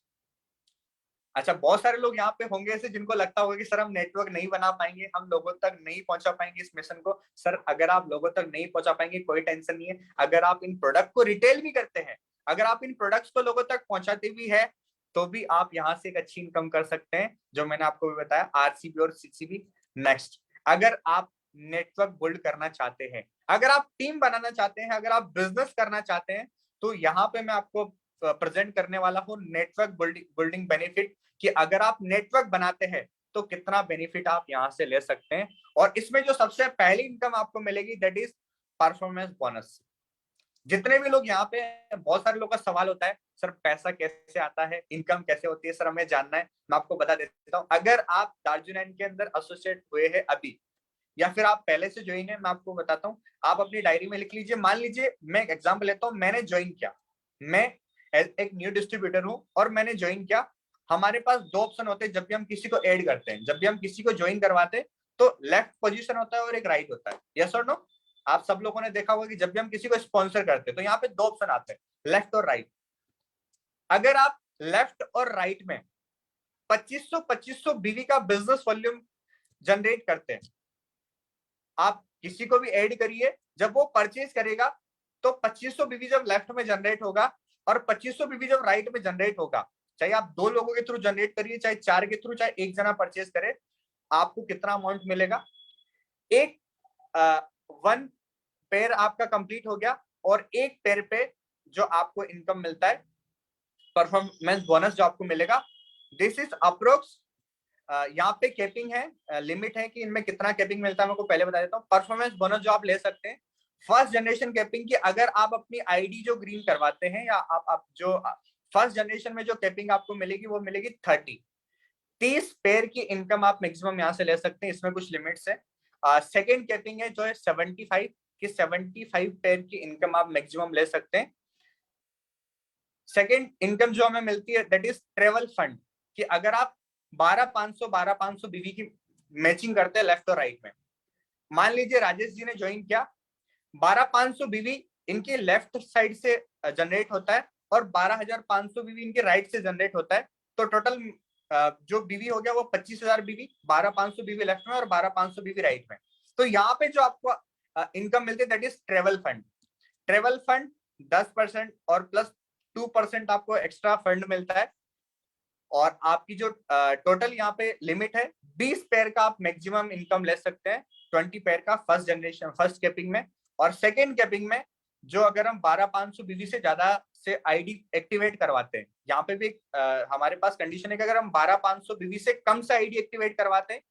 अच्छा, बहुत सारे लोग यहाँ पे होंगे ऐसे जिनको लगता होगा कि सर हम नेटवर्क नहीं बना पाएंगे, हम लोगों तक नहीं पहुंचा पाएंगे इस मिशन को। सर अगर आप लोगों तक नहीं पहुंचा पाएंगे कोई टेंशन नहीं है, अगर आप इन प्रोडक्ट को रिटेल भी करते हैं, अगर आप इन प्रोडक्ट्स को लोगों तक पहुंचाते भी है तो भी आप यहाँ से एक अच्छी इनकम कर सकते हैं, जो मैंने आपको भी बताया आरसीबी और सीसीबी। नेक्स्ट, अगर आप नेटवर्क बिल्ड करना चाहते हैं, अगर आप टीम बनाना चाहते हैं, अगर आप बिजनेस करना चाहते हैं, तो यहाँ पे मैं आपको प्रेजेंट करने वाला हूँ नेटवर्क बिल्डिंग बेनिफिट, कि अगर आप नेटवर्क बनाते हैं तो कितना बेनिफिट आप यहां से ले सकते हैं। और इसमें जो सबसे पहली इनकम आपको मिलेगी दैट इज परफॉर्मेंस बोनस। जितने भी लोग यहाँ पे, बहुत सारे लोगों का सवाल होता है सर पैसा कैसे आता है, इनकम कैसे होती है, सर हमें जानना है। मैं आपको बता देता हूँ, अगर आप दार्जिलिंग के अंदर एसोसिएट हुए हैं अभी या फिर आप पहले से ज्वाइन है, मैं आपको बताता हूँ, आप अपनी डायरी में लिख लीजिए। मान लीजिए मैं एक एग्जाम्पल लेता हूँ, मैंने ज्वाइन किया, मैं एक न्यू डिस्ट्रीब्यूटर हूँ और मैंने ज्वाइन किया। हमारे पास 2 ऑप्शन होते हैं जब भी हम किसी को ऐड करते हैं, जब भी हम किसी को ज्वाइन करवाते हैं तो लेफ्ट पोजीशन होता है और एक राइट होता है, यस और नो? आप सब लोगों ने देखा होगा कि जब भी हम किसी को स्पॉन्सर करते हैं तो यहाँ पे 2 ऑप्शन आते हैं, लेफ्ट और राइट। अगर आप लेफ्ट और राइट में 2500 बीवी का बिजनेस वॉल्यूम जनरेट करते हैं, आप किसी को भी ऐड करिए, जब वो परचेज करेगा तो 2500 बीवी जब लेफ्ट में जनरेट होगा और 2500 बीवी जब राइट में जनरेट होगा, चाहे आप 2 लोगों के थ्रू जनरेट करिए, चाहे 4 के थ्रू, चाहे एक जना परचेज करे, आपको कितना अमाउंट मिलेगा? एक 1 पेयर आपका कंप्लीट हो गया और एक पेयर पे जो आपको इनकम मिलता है परफॉर्मेंस बोनस जो आपको मिलेगा, दिस इज अप्रोक्स, यहाँ पे कैपिंग है, लिमिट है कि इनमें कितना कैपिंग मिलता है, मैं को पहले बता देता हूँ। परफॉर्मेंस बोनस जो आप ले सकते हैं फर्स्ट जनरेशन कैपिंग की, अगर आप अपनी आईडी जो ग्रीन करवाते हैं या आप जो फर्स्ट जनरेशन में जो कैपिंग आपको मिलेगी वो मिलेगी 30 पेयर की इनकम आप मैक्सिमम यहाँ से ले सकते हैं, इसमें कुछ लिमिट्स है। सेकेंड कैपिंग है जो है 75 की, 75 पेयर की इनकम आप मैक्सिमम ले सकते हैं। सेकेंड इनकम जो हमें मिलती है दैट इज ट्रेवल फंड, कि अगर आप 12,500 बीवी की मैचिंग करते हैं लेफ्ट और राइट में, मान लीजिए राजेश जी ने ज्वाइन किया, 12,500 बीवी इनके लेफ्ट साइड से जनरेट होता है और 12,500 बीवी इनके राइट से जनरेट होता है, तो टोटल जो बीवी हो गया वो 25,000 बीवी, 12,500 बीवी लेफ्ट में और 12,500 बीवी राइट में। तो यहाँ पे जो आपको इनकम मिलती है that is travel fund. Travel fund 10% और प्लस 2% आपको एक्स्ट्रा फंड मिलता है। और आपकी जो टोटल यहाँ पे लिमिट है 20 पेयर का आप मैक्सिमम इनकम ले सकते हैं, 20 पेयर का फर्स्ट जनरेशन फर्स्ट कैपिंग में। और सेकेंड कैपिंग में जो अगर हम 12,500 बीवी से ज्यादा से आईडी एक्टिवेट करवाते हैं, यहाँ पे भी हमारे पास कंडीशन है कि अगर हम 12,500 बीवी से कम से आईडी एक्टिवेट करवाते हैं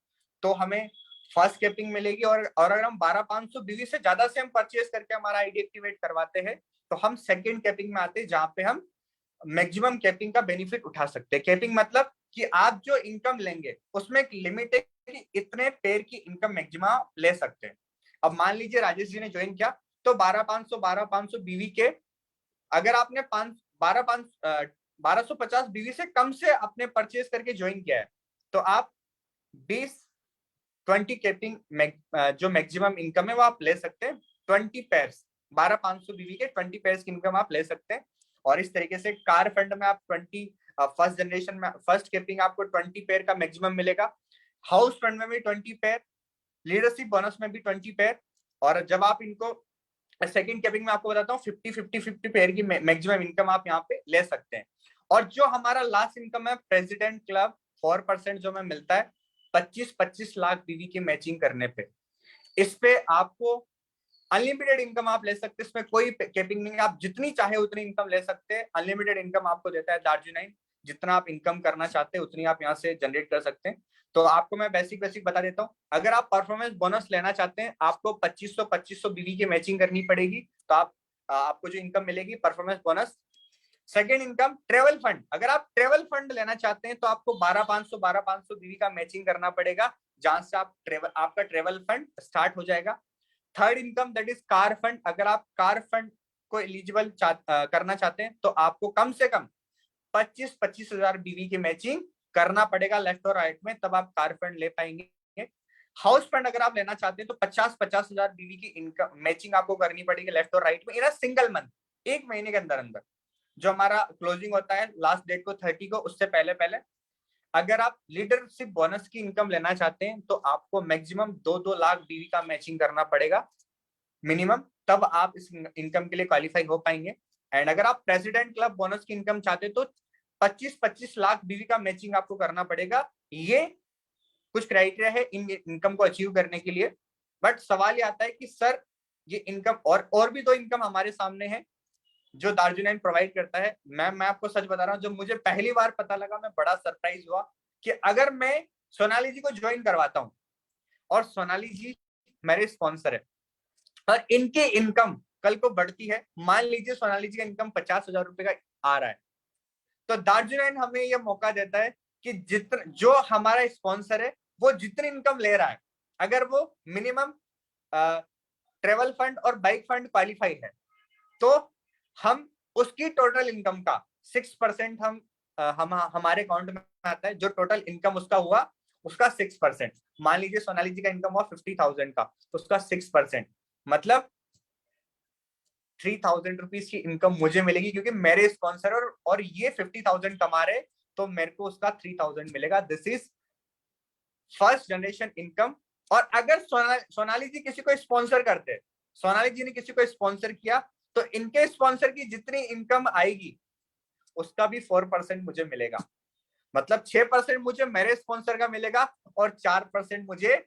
तो हमें फर्स्ट कैपिंग मिलेगी, और अगर हम 12,500 बीवी से ज्यादा से हम परचेज करके हमारा आईडी एक्टिवेट करवाते हैं तो हम सेकेंड कैपिंग में आते हैं, जहां पे हम मैक्सिमम कैपिंग का बेनिफिट उठा सकते हैं। कैपिंग मतलब कि आप जो इनकम लेंगे उसमें एक लिमिट है कि इतने पेयर की इनकम मैक्सिमम ले सकते हैं। अब मान लीजिए राजेश जी ने ज्वाइन किया, तो 12,500 बीवी के, अगर आपने 1250 बीवी से कम से आपने परचेज करके ज्वाइन किया है, तो आप 20 कैपिंग जो मैक्सिमम इनकम है वो आप ले सकते हैं। 20 पेयर्स, 12,500 बीवी के 20 पेयर्स की इनकम आप ले सकते हैं। और इस तरीके से कार फंड में आप 20 फर्स्ट जनरेशन में फर्स्ट कैपिंग आपको 20 पेयर का मैक्सिमम मिलेगा। हाउस फंड में भी 20 पेयर, लीडरशिप बोनस में भी 20 पेयर, और जब आप इनको सेकंड कैपिंग में आपको बताता हूँ 50 पेयर की मैक्सिमम इनकम आप यहाँ पे ले सकते हैं। और जो हमारा लास्ट इनकम है प्रेसिडेंट क्लब 4% जो हमें मिलता है 25 लाख बीवी की मैचिंग करने पे, इस पे आपको अनलिमिटेड इनकम आप ले सकते हैं। इसमें कोई कैपिंग नहीं है, आप जितनी चाहे उतनी इनकम ले सकते हैं। अनलिमिटेड इनकम आपको देता है दार्जिलिंग, जितना आप इनकम करना चाहते हैं उतनी आप यहाँ से जनरेट कर सकते हैं। तो आपको मैं बेसिक बता देता हूँ। अगर आप परफॉर्मेंस बोनस लेना चाहते हैं, आपको 2500 बीवी की मैचिंग करनी पड़ेगी, तो आपको जो इनकम मिलेगी performance bonus. Second income travel fund, अगर आप ट्रेवल फंड लेना चाहते हैं तो आपको 12,500 बीवी का मैचिंग करना पड़ेगा, जहां से आपका ट्रेवल फंड स्टार्ट हो जाएगा। Third income that is car fund, अगर आप कार फंड को एलिजिबल करना चाहते हैं तो आपको कम से कम 25 हजार बीवी की मैचिंग करना पड़ेगा लेफ्ट और राइट में, तब आप कार फंड ले पाएंगे। हाउस फंड अगर आप लेना चाहते हैं तो 50 हजार बीवी की इनकम मैचिंग आपको करनी पड़ेगी लेफ्ट और राइट में इन सिंगल मंथ, एक महीने के अंदर अंदर। जो हमारा क्लोजिंग होता है लास्ट डेट को 30 को, उससे पहले पहले। अगर आप लीडरशिप बोनस की इनकम लेना चाहते हैं तो आपको मैक्सिमम 2-2 लाख बीवी का मैचिंग करना पड़ेगा मिनिमम, तब आप इस इनकम के लिए क्वालिफाई हो पाएंगे। एंड अगर आप प्रेसिडेंट क्लब बोनस की इनकम चाहते हैं तो 25 लाख बीवी का मैचिंग आपको करना पड़ेगा। ये कुछ क्राइटेरिया है इन इनकम को अचीव करने के लिए। बट सवाल ये आता है कि सर ये इनकम और भी तो इनकम हमारे सामने है जो दार्जिलिंग प्रोवाइड करता है। मैं आपको सच बता रहा हूँ, जब मुझे पहली बार पता लगा मैं बड़ा सरप्राइज हुआ कि अगर मैं सोनाली जी को ज्वाइन करवाता हूँ और सोनाली जी मेरे स्पॉन्सर है और इनकी इनकम कल को बढ़ती है, मान लीजिए सोनाली जी का इनकम 50,000 रुपए का आ रहा है, तो दार्जिलिंग हमें यह मौका देता है कि जितना जो हमारा स्पॉन्सर है वो जितनी इनकम ले रहा है, अगर वो मिनिमम ट्रेवल फंड और बाइक फंड क्वालिफाई है, तो हम उसकी टोटल इनकम का 6% हम हमारे अकाउंट में आता है। जो टोटल इनकम उसका हुआ उसका 6%, मान लीजिए सोनाली जी का इनकम हुआ 50,000 का, तो उसका 6% मतलब 3,000 रुपीज की इनकम मुझे मिलेगी, क्योंकि मेरे स्पॉन्सर और ये 50,000 कमा रहे, तो मेरे को उसका 3,000 मिलेगा। This is first generation income. और अगर सोनाली जी किसी को स्पॉन्सर करते, सोनाली जी ने किसी को स्पॉन्सर किया, तो इनके स्पॉन्सर की जितनी इनकम आएगी उसका भी 4% मुझे मिलेगा। मतलब 6% मुझे मेरे स्पॉन्सर का मिलेगा और 4% मुझे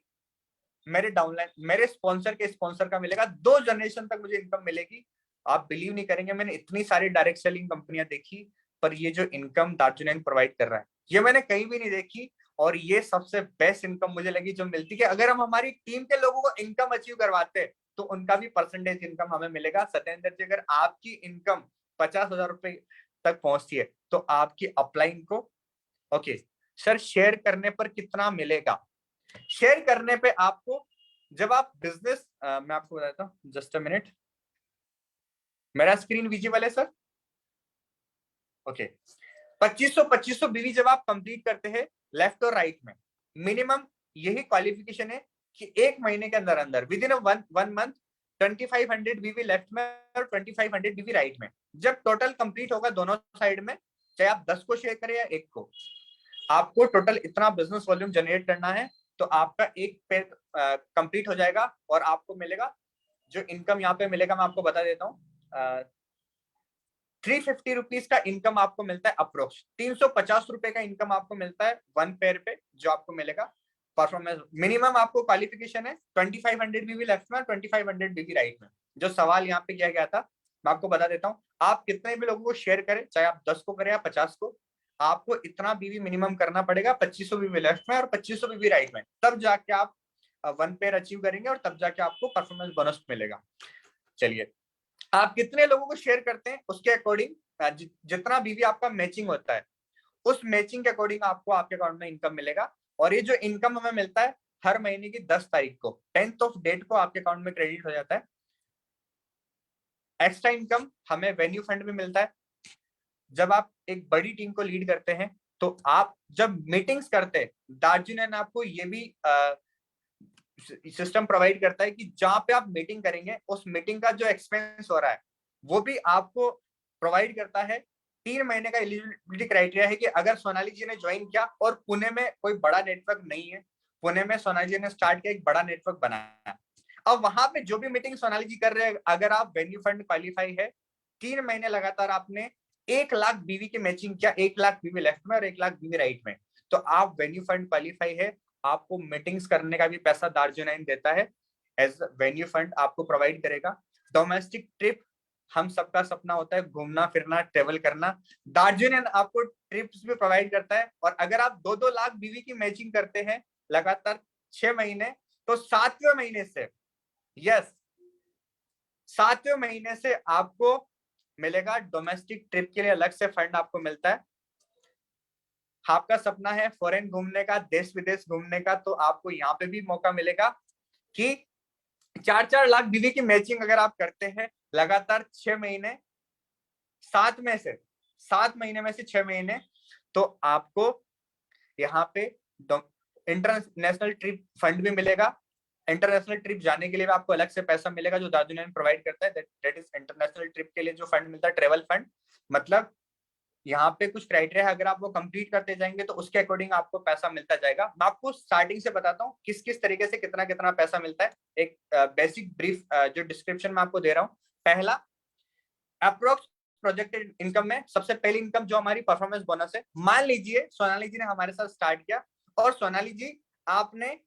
मेरे डाउनलाइन मेरे स्पॉन्सर के स्पॉन्सर का मिलेगा। 2 जनरेशन तक मुझे इनकम मिलेगी। आप बिलीव नहीं करेंगे, मैंने इतनी सारी डायरेक्ट सेलिंग कंपनियां देखी, पर ये जो इनकम दार्जिलिंग प्रोवाइड कर रहा है ये मैंने कहीं भी नहीं देखी। और ये सबसे बेस्ट इनकम मुझे लगी जो मिलती है। अगर हम हमारी टीम के लोगों को इनकम अचीव करवाते हैं तो उनका भी परसेंटेज इनकम हमें मिलेगा। सत्येंद्र जी, अगर आपकी इनकम 50,000 रुपए तक पहुंचती है तो आपकी अपलाइन को ओके सर शेयर करने पर कितना मिलेगा? शेयर करने पे आपको, जब आप बिजनेस मैं आपको बताता हूँ, जस्ट अ मिनट, मेरा स्क्रीन विजिबल है सर? ओके। 2500 बीवी जब आप कंप्लीट करते हैं लेफ्ट और राइट में, मिनिमम यही क्वालिफिकेशन है कि एक महीने के अंदर अंदर विद इन वन मंथ 2500 बीवी लेफ्ट में और 2500 बीवी राइट में। जब टोटल कंप्लीट होगा दोनों साइड में, चाहे आप 10 को शेयर करें या एक को, आपको टोटल इतना बिजनेस वॉल्यूम जनरेट करना है, तो आपका एक पेयर कंप्लीट हो जाएगा और आपको मिलेगा जो इनकम यहाँ पे मिलेगा। मैं आपको बता देता हूँ, 350 रुपीज का इनकम आपको मिलता है अप्रोक्स। 350 रुपए का इनकम आपको मिलता है वन पेयर पे, जो आपको मिलेगा परफॉर्मेंस। मिनिमम आपको क्वालिफिकेशन है 2500 बीवी लेफ्ट में और 2500 बीवी राइट में। जो सवाल यहाँ पे किया गया था मैं आपको बता देता हूँ, आप कितने भी लोगों को शेयर करें, चाहे आप 10 को करें या 50 को, आपको इतना बीवी मिनिमम करना पड़ेगा, 2500 बीवी लेफ्ट में और 2500 बीवी राइट में, तब जाके आप वन पेयर अचीव करेंगे और तब जाके आपको परफॉर्मेंस बोनस मिलेगा। चलिए, आप कितने लोगों को शेयर करते हैं उसके अकॉर्डिंग जितना बीवी आपका मैचिंग होता है, उस मैचिंग के अकॉर्डिंग आपको आपके अकाउंट में इनकम मिलेगा। और ये जो इनकम हमें मिलता है हर महीने की 10 तारीख को, 10th ऑफ डेट को आपके अकाउंट में क्रेडिट हो जाता है। एक्स्ट्रा इनकम हमें वेन्यू फंड में मिलता है। जब आप एक बड़ी टीम को लीड करते हैं तो आप जब मीटिंग्स करते हैं, दार्जिलिंग आपको ये भी सिस्टम प्रोवाइड करता है कि जहां पे आप मीटिंग करेंगे उस मीटिंग का जो एक्सपेंस हो रहा है वो भी आपको प्रोवाइड करता है। 3 महीने का एलिजिबिलिटी क्राइटेरिया है कि अगर सोनाली जी ने ज्वाइन किया और पुणे में कोई बड़ा नेटवर्क नहीं है, पुणे में सोनाली जी ने स्टार्ट किया, एक बड़ा नेटवर्क बनाया, अब वहां पे जो भी मीटिंग सोनाली जी कर रहे हैं, अगर आप वेन्यू फंड क्वालिफाई है, 3 महीने लगातार आपने 1 लाख बीवी की मैचिंग किया, 1 लाख बीवी लेफ्ट में और 1 लाख बीवी राइट में, तो आप वेन्यू फंड क्वालिफाई है। आपको मीटिंग्स करने का भी पैसा दार्जिलिंग देता है, एज वेन्यू फंड आपको प्रोवाइड करेगा। डोमेस्टिक ट्रिप, हम सबका सपना होता है घूमना फिरना ट्रेवल करना, दार्जिलिंग आपको ट्रिप्स भी प्रोवाइड करता है। और अगर आप 2-2 लाख बीवी की मैचिंग करते हैं लगातार 6 महीने, तो 7वें महीने से, यस, 7वें महीने से आपको मिलेगा डोमेस्टिक ट्रिप के लिए अलग से फंड आपको मिलता है। आपका सपना है फॉरेन घूमने का, देश विदेश घूमने का, तो आपको यहाँ पे भी मौका मिलेगा कि 4-4 लाख बीवी की मैचिंग अगर आप करते हैं लगातार 6 महीने, 7 महीने में से 6 महीने, तो आपको यहाँ पे इंटरनेशनल ट्रिप फंड भी मिलेगा। इंटरनेशनल ट्रिप जाने के लिए भी आपको अलग से पैसा मिलेगा जो दार्जिलिंग प्रोवाइड करता है, दैट इज इंटरनेशनल ट्रिप के लिए जो फंड मिलता है, ट्रेवल फंड। मतलब यहाँ पे कुछ क्राइटेरिया है, अगर आप वो कंप्लीट करते जाएंगे तो उसके अकॉर्डिंग आपको पैसा मिलता जाएगा। मैं आपको स्टार्टिंग से बताता हूँ किस किस तरीके से कितना कितना पैसा मिलता है। एक बेसिक ब्रीफ जो डिस्क्रिप्शन में आपको दे रहा हूँ। पहला, अप्रोक्स प्रोजेक्टेड इनकम में सबसे पहली इनकम जो हमारी परफॉर्मेंस बोनस है। मान लीजिए सोनाली जी ने हमारे साथ स्टार्ट किया और सोनाली जी आपने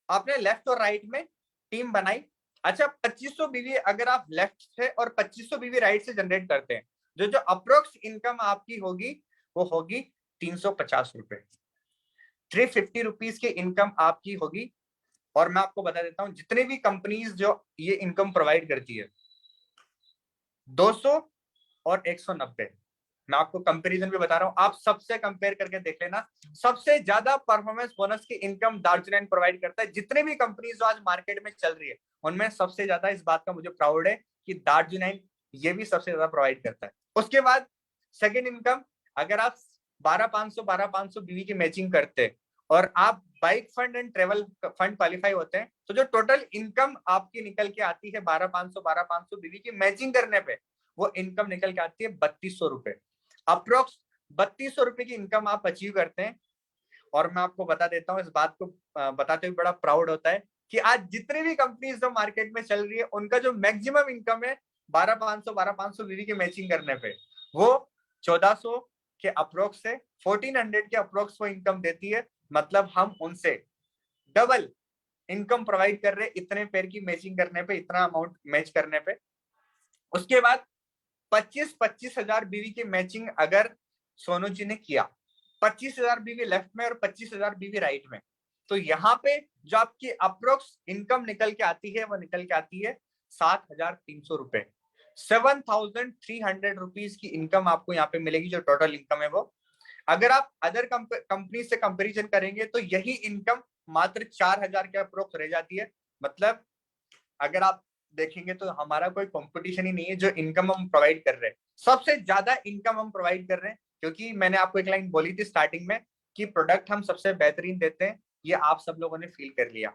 आपने लेफ्ट और राइट में टीम बनाई। अच्छा, 2500 बीवी अगर आप लेफ्ट से और 2500 बीवी राइट से जनरेट करते हैं, जो जो अप्रोक्स इनकम आपकी होगी वो होगी 350 रुपए, 350 रुपीज की इनकम आपकी होगी। और मैं आपको बता देता हूं जितने भी कंपनीज जो ये इनकम प्रोवाइड करती है, 200 और 190, मैं आपको कंपैरिजन भी बता रहा हूं, आप सबसे कंपेयर करके देख लेना। सबसे ज्यादा परफॉर्मेंस बोनस की इनकम दार्जिलिंग प्रोवाइड करता है। जितने भी कंपनीज जो आज मार्केट में चल रही है उनमें सबसे ज्यादा, इस बात का मुझे प्राउड है कि दार्जिलिंग ये भी सबसे ज्यादा प्रोवाइड करता है। उसके बाद सेकेंड इनकम, अगर आप 12,500 बीवी की मैचिंग करते और आप bike fund and travel fund qualify होते हैं, तो जो टोटल इनकम आपकी निकल के आती है 12,500 बीवी की मैचिंग करने पे, वो इनकम निकल के आती है 3200 रुपए। अप्रोक्स 3200 रुपए की इनकम आप अचीव करते हैं। और मैं आपको बता देता हूँ, इस बात को बताते हुए बड़ा प्राउड होता है कि आज जितने भी कंपनीज जो मार्केट में चल रही है उनका जो मैक्सिमम इनकम है 12,500 बीवी की मैचिंग करने पे, वो 1400 के अप्रोक्स से 1400 के अप्रोक्स वो इनकम देती है। मतलब हम उनसे डबल इनकम प्रोवाइड कर रहे हैं इतने पेयर की मैचिंग करने पे, इतना अमाउंट मैच करने पे। उसके बाद 25-25 हजार बीवी की मैचिंग अगर सोनू जी ने किया, 25,000 बीवी लेफ्ट में और 25,000 बीवी राइट में, तो यहाँ पे जो आपकी अप्रोक्स इनकम निकल के आती है वो निकल के आती है 7,300 रुपए। 7,300 रुपीज की इनकम आपको यहाँ पे मिलेगी, जो टोटल इनकम है वो। अगर आप अदर कंपनी से कंपेरिजन करेंगे तो यही इनकम मात्र 4,000 के अप्रोक्स रह जाती है। मतलब अगर आप देखेंगे तो हमारा कोई कंपटीशन ही नहीं है जो इनकम हम प्रोवाइड कर रहे हैं। सबसे ज्यादा इनकम हम प्रोवाइड कर रहे हैं, क्योंकि मैंने आपको एक लाइन बोली थी स्टार्टिंग में कि प्रोडक्ट हम सबसे बेहतरीन देते हैं, ये आप सब लोगों ने फील कर लिया।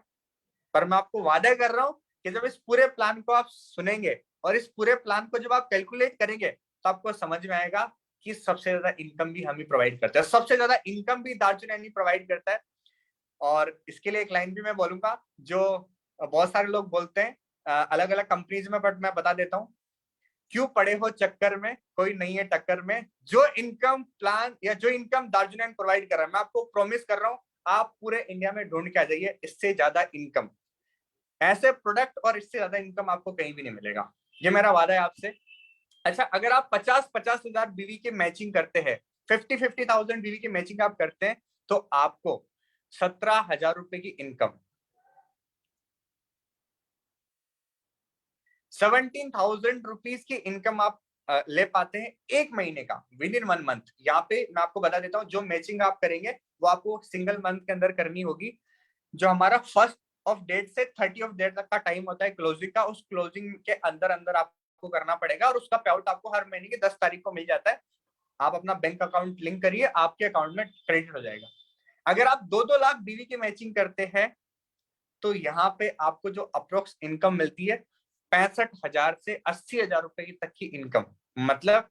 पर मैं आपको वादा कर रहा हूँ कि जब इस पूरे प्लान को आप सुनेंगे और इस पूरे प्लान को जब आप कैलकुलेट करेंगे तो आपको समझ में आएगा कि सबसे ज्यादा इनकम भी हम ही प्रोवाइड करते हैं, सबसे ज्यादा इनकम भी दार्जिलिंग प्रोवाइड करता है। और इसके लिए एक लाइन भी मैं बोलूंगा जो बहुत सारे लोग बोलते हैं अलग अलग कंपनीज में, बट मैं बता देता हूँ, क्यों पड़े हो चक्कर में, कोई नहीं है टक्कर में। जो इनकम प्लान या जो इनकम दार्जिलिंग प्रोवाइड कर रहा है, मैं आपको प्रॉमिस कर रहा हूँ आप पूरे इंडिया में ढूंढ के आ जाइए इससे ज्यादा इनकम, ऐसे प्रोडक्ट और इससे ज्यादा इनकम आपको कहीं भी नहीं मिलेगा। ये मेरा वादा है आपसे। अच्छा, अगर आप 50-50 हजार बीवी की मैचिंग करते हैं, 50,000 बीवी की मैचिंग आप करते हैं, तो आपको 17,000 रुपए की इनकम, 17,000 रुपीज की इनकम आप ले पाते हैं एक महीने का, विद इन 1 मंथ। यहाँ पे मैं आपको बता देता हूँ, जो मैचिंग आप करेंगे वो आपको सिंगल मंथ के अंदर करनी होगी। जो हमारा 1st ऑफ डेट से 30 ऑफ डेट तक का टाइम होता है क्लोजिंग का, उस क्लोजिंग के अंदर अंदर आपको आपको करना पड़ेगा और उसका पे आउट आपको हर महीने की 10 तारीख को मिल जाता है। आप अपना बैंक अकाउंट लिंक करिए, आपके अकाउंट में क्रेडिट हो जाएगा। अगर आप 2-2 लाख बीवी की मैचिंग करते हैं तो यहाँ पे आपको जो अप्रोक्स इनकम मिलती है 65,000 से 80,000 रुपए तक की इनकम। मतलब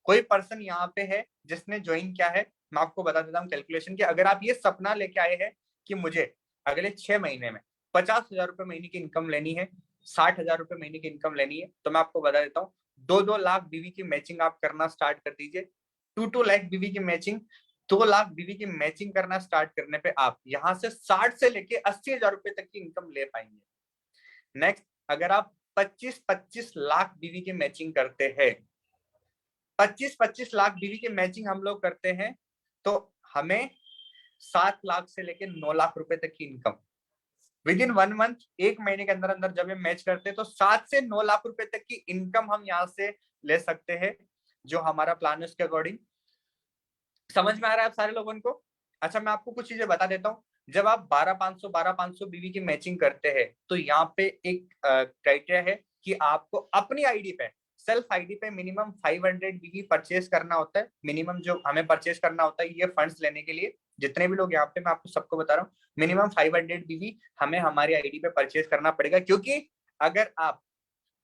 कोई पर्सन यहाँ पे है जिसने ज्वाइन किया है, मैं आपको बता देता हूँ कैलकुलेशन की। अगर आप ये सपना लेके आए हैं कि मुझे अगले 6 महीने में 50,000 रुपए महीने की इनकम लेनी है, 60,000 रुपए महीने की इनकम लेनी है, तो मैं आपको बता देता हूँ 2-2 लाख बीवी की मैचिंग आप करना स्टार्ट कर दीजिए। 2-2 लाख बीवी की मैचिंग, 2 लाख बीवी की मैचिंग करना स्टार्ट करने पे आप यहाँ से 60 से लेके 80,000 रुपए तक की इनकम ले पाएंगे। नेक्स्ट, अगर आप 25-25 लाख बीवी की मैचिंग करते हैं, 25-25 लाख बीवी की मैचिंग हम लोग करते हैं तो हमें 7 लाख से लेके 9 लाख रुपए तक की इनकम विद इन 1 मंथ, एक महीने के अंदर अंदर जब हम मैच करते हैं तो 7 से 9 लाख रुपए तक की इनकम हम यहाँ से ले सकते हैं, जो हमारा प्लान है उसके अकॉर्डिंग। समझ में आ रहा है आप सारे लोगों को? अच्छा, मैं आपको कुछ चीजें बता देता हूँ। जब आप 12,500 बीवी की मैचिंग करते हैं तो यहाँ पे एक क्राइटेरिया है कि आपको अपनी आईडी पे, सेल्फ आईडी पे मिनिमम 500 बीवी परचेज करना होता है। मिनिमम जो हमें परचेज करना होता है ये फंड्स लेने के लिए, जितने भी लोग यहाँ पे, मैं आपको सबको बता रहा हूँ, मिनिमम 500 बीवी हमें हमारी आईडी पे परचेज करना पड़ेगा। क्योंकि अगर आप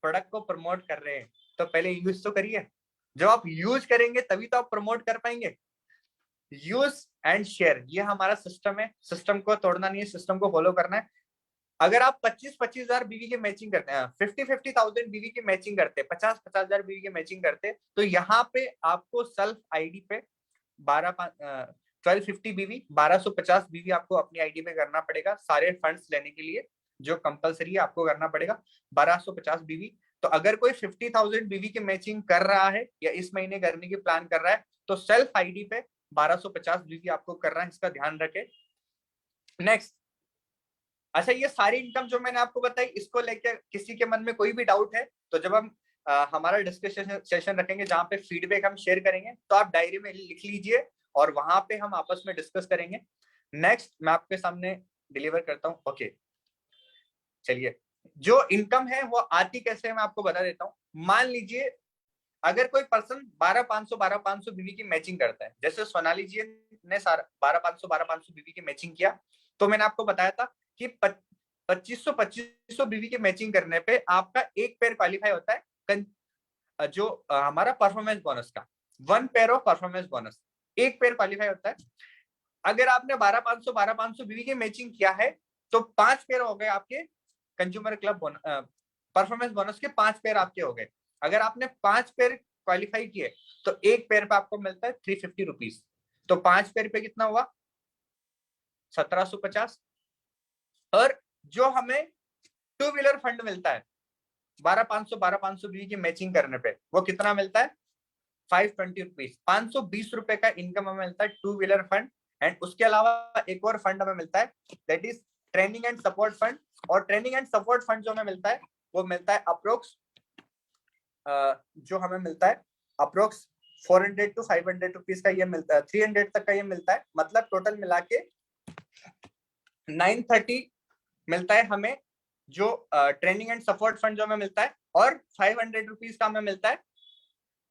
प्रोडक्ट को प्रमोट कर रहे हैं तो पहले यूज तो करिए। जब आप यूज करेंगे तभी तो आप प्रमोट कर पाएंगे। यूज एंड शेयर, ये हमारा सिस्टम है, सिस्टम को तोड़ना नहीं है, सिस्टम को फॉलो करना है। अगर आप 25-25 हजार बीवी की मैचिंग करते हैं, 50,000 बीवी की मैचिंग करते हैं, 50-50 हजार बीवी की मैचिंग करते हैं, तो यहाँ पे आपको सेल्फ आईडी पे 1250 बीवी, 1250 बीवी आपको अपनी आईडी पे करना पड़ेगा सारे फंड्स लेने के लिए, जो कंपलसरी है आपको करना पड़ेगा 1250 बीवी। तो अगर कोई 50,000 बीवी की मैचिंग कर रहा है या इस महीने करने की प्लान कर रहा है तो सेल्फ आईडी पे 1250 बीवी आपको करना है, इसका ध्यान रखें। नेक्स्ट, अच्छा, ये सारी इनकम जो मैंने आपको बताई, इसको लेकर किसी के मन में कोई भी डाउट है तो जब हम हमारा डिस्कशन सेशन रखेंगे जहां पे फीडबैक हम शेयर करेंगे तो आप डायरी में लिख लीजिए और वहां पे हम आपस में डिस्कस करेंगे। नेक्स्ट मैं आपके सामने डिलीवर करता हूँ। ओके, चलिए, जो इनकम है वो आती कैसे है मैं आपको बता देता हूँ। मान लीजिए अगर कोई पर्सन 12,500 बीवी की मैचिंग करता है, जैसे सोनाली जी ने 12,500 बीवी की मैचिंग किया, तो मैंने आपको बताया था कि 2500 बीवी की मैचिंग करने पे आपका एक पेयर क्वालिफाई होता है, जो हमारा परफॉर्मेंस बोनस का 1 पेयर ऑफ परफॉर्मेंस बोनस, एक पेयर क्वालिफाई होता है। अगर आपने 12,500 बीवी की मैचिंग किया है तो 5 पेयर हो गए आपके कंज्यूमर क्लब परफॉर्मेंस बोनस के, 5 पेयर आपके हो गए। अगर आपने 5 पेयर क्वालिफाई किए तो एक पेयर पे आपको मिलता है 350 रुपीज, तो 5 पेयर पे कितना हुआ 1750। और जो हमें 2 व्हीलर फंड मिलता है 12,500 बीवी की मैचिंग करने पे, वो कितना मिलता है 520 रुपीज, 520 रुपए का इनकम हमें मिलता है 2 व्हीलर फंड। एंड उसके अलावा एक और फंड हमें मिलता है, that is training and support fund. और ट्रेनिंग एंड सपोर्ट फंड जो हमें मिलता है वो मिलता है अप्रोक्स, जो हमें मिलता है अप्रोक्स 400 to 500 रुपीज का, ये मिलता है 300 तक का ये मिलता है। मतलब टोटल मिला के 930 मिलता है हमें, जो ट्रेनिंग एंड सपोर्ट फंड जो हमें मिलता है, और 500 रुपीज का हमें मिलता है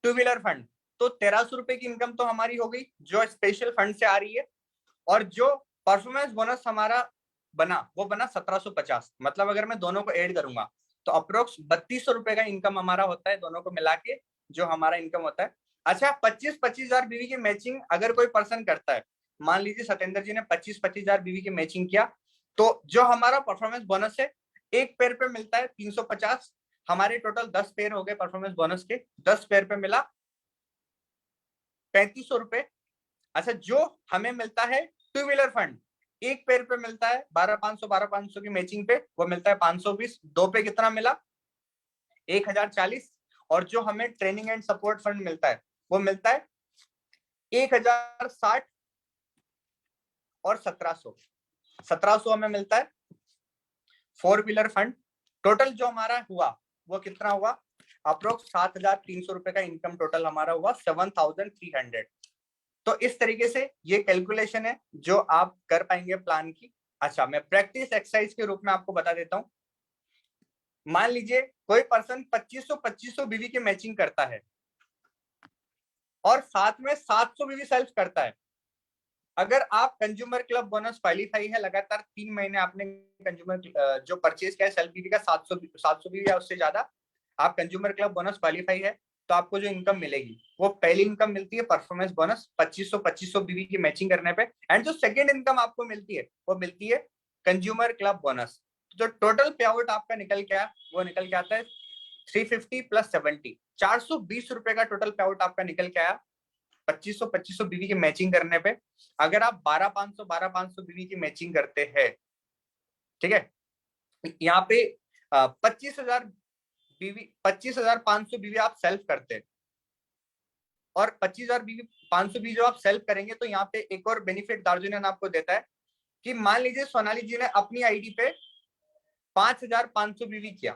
2 व्हीलर फंड। तो 1300 रुपए की इनकम तो हमारी हो गई जो स्पेशल फंड से आ रही है। और जो परफॉर्मेंस बोनस हमारा बना वो बना 1750। मतलब अगर मैं दोनों को ऐड करूंगा तो अप्रोक्स 3200 रुपए का इनकम हमारा होता है दोनों को मिला के, जो हमारा इनकम होता है। अच्छा, 25-25 हजार बीवी की मैचिंग अगर कोई पर्सन करता है, मान लीजिए सत्येंद्र जी ने 25-25 हजार बीवी की मैचिंग किया, तो जो हमारा परफॉर्मेंस बोनस है एक पेयर पे मिलता है 350। हमारे टोटल 10 पेयर हो गए परफॉर्मेंस बोनस के, 10 पेयर पे मिला 3500 रुपए। अच्छा, जो हमें मिलता है 2 व्हीलर फंड, एक पेयर पे मिलता है 12,500 की मैचिंग पे, वो मिलता है 520। 2 पे कितना मिला 1040। और जो हमें ट्रेनिंग एंड सपोर्ट फंड मिलता है वो मिलता है 1060 और 1700 हमें मिलता है 4 व्हीलर फंड। टोटल जो हमारा हुआ वो कितना हुआ अप्रोक्स 7,300 रुपए का इनकम टोटल हमारा हुआ 7,300। तो इस तरीके से ये कैलकुलेशन है जो आप कर पाएंगे प्लान की। अच्छा, मैं प्रैक्टिस एक्सरसाइज के रूप में आपको बता देता हूं। मान लीजिए कोई पर्सन 2500 बीवी की मैचिंग करता है और साथ में 700 बीवी सेल्फ करता है। अगर आप कंज्यूमर क्लब बोनस क्वालिफाई है, लगातार 3 महीने आपने कंज्यूमर जो परचेज किया है सेल्फ बीवी का 700 बीवी या उससे ज्यादा, आप कंज्यूमर क्लब बोनस क्वालिफाई है, तो आपको जो इनकम मिलेगी वो पहली इनकम मिलती है परफॉर्मेंस बोनस 2500 बीवी की मैचिंग करने पे। एंड जो सेकंड इनकम आपको मिलती है वो मिलती है कंज्यूमर क्लब बोनस। जो टोटल पे आउट आपका निकल के आया वो निकल के आता है 350 प्लस 70, 420 रुपए का टोटल पे आउट आपका निकल के आया 2500 बीवी की मैचिंग करने पे। अगर आप 12,500 बीवी की मैचिंग करते हैं, ठीक है, यहाँ पे 25,000 बीवी 25,500 बीवी आप सेल्फ करते हैं और 25,500 बीवी जो आप सेल्फ करेंगे, तो यहाँ पे एक और बेनिफिट दार्जुनियन आपको देता है कि मान लीजिए सोनाली जी ने अपनी आईडी पे 5,500 बीवी किया,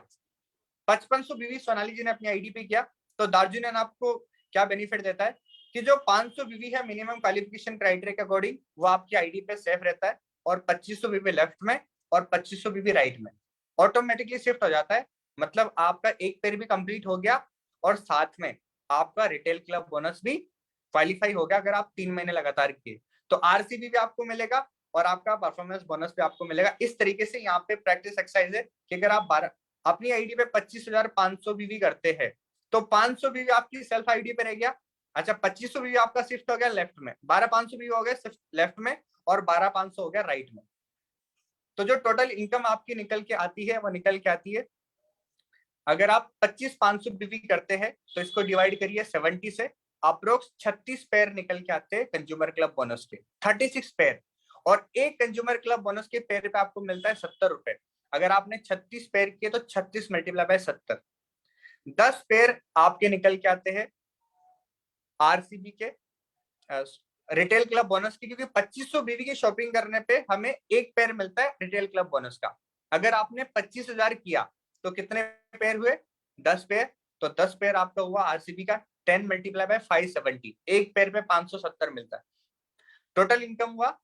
5500 बीवी सोनाली जी ने अपनी आईडी पे किया, तो दार्जुनियन आपको क्या बेनिफिट देता है कि जो 500 बीवी है मिनिमम क्वालिफिकेशन क्राइटेरिया के अकॉर्डिंग वो आपकी आईडी पे सेफ रहता है और 2500 बीवी लेफ्ट में और 2500 बीवी राइट में ऑटोमेटिकली शिफ्ट हो जाता है। मतलब आपका एक पेयर भी कंप्लीट हो गया और साथ में आपका रिटेल क्लब बोनस भी क्वालिफाई हो गया अगर आप 3 महीने लगातार किए, तो आरसीबी भी आपको मिलेगा और आपका परफॉर्मेंस बोनस भी आपको मिलेगा। इस तरीके से यहाँ पे प्रैक्टिस एक्सरसाइज है कि अगर आप अपनी आईडी पे 25,500 बीवी करते हैं तो 500 बीवी आपकी सेल्फ आईडी पे रह गया। अच्छा, 2500 बीवी आपका शिफ्ट हो गया लेफ्ट में, 12,500 बीवी हो गया लेफ्ट में और 12,500 हो गया राइट में। तो जो टोटल इनकम आपकी निकल के आती है वो निकल के आती है, अगर आप 25,500 बीवी करते हैं तो इसको डिवाइड करिए 70 से, अप्रोक्स 36 पेयर निकल के आते हैं कंज्यूमर क्लब बोनस के, 36 पेयर। और एक कंज्यूमर क्लब बोनस के पेयर पे आपको मिलता है 70 रुपए। अगर आपने 36 पेयर किए तो 36 मल्टीप्लाई बाय 70, 10 पेयर आपके निकल के आते हैं आरसीबी के रिटेल क्लब बोनस की, क्योंकि 2500 बीवी की शॉपिंग करने पे हमें एक पेयर मिलता है रिटेल क्लब बोनस का। अगर आपने 25,000 किया तो कितने पेयर हुए? 10 पेयर। तो 10 पेयर आपका हुआ आरसीबी का, 10 मल्टीप्लाई बाय 570, एक पेयर पे 570 मिलता है। टोटल इनकम हुआ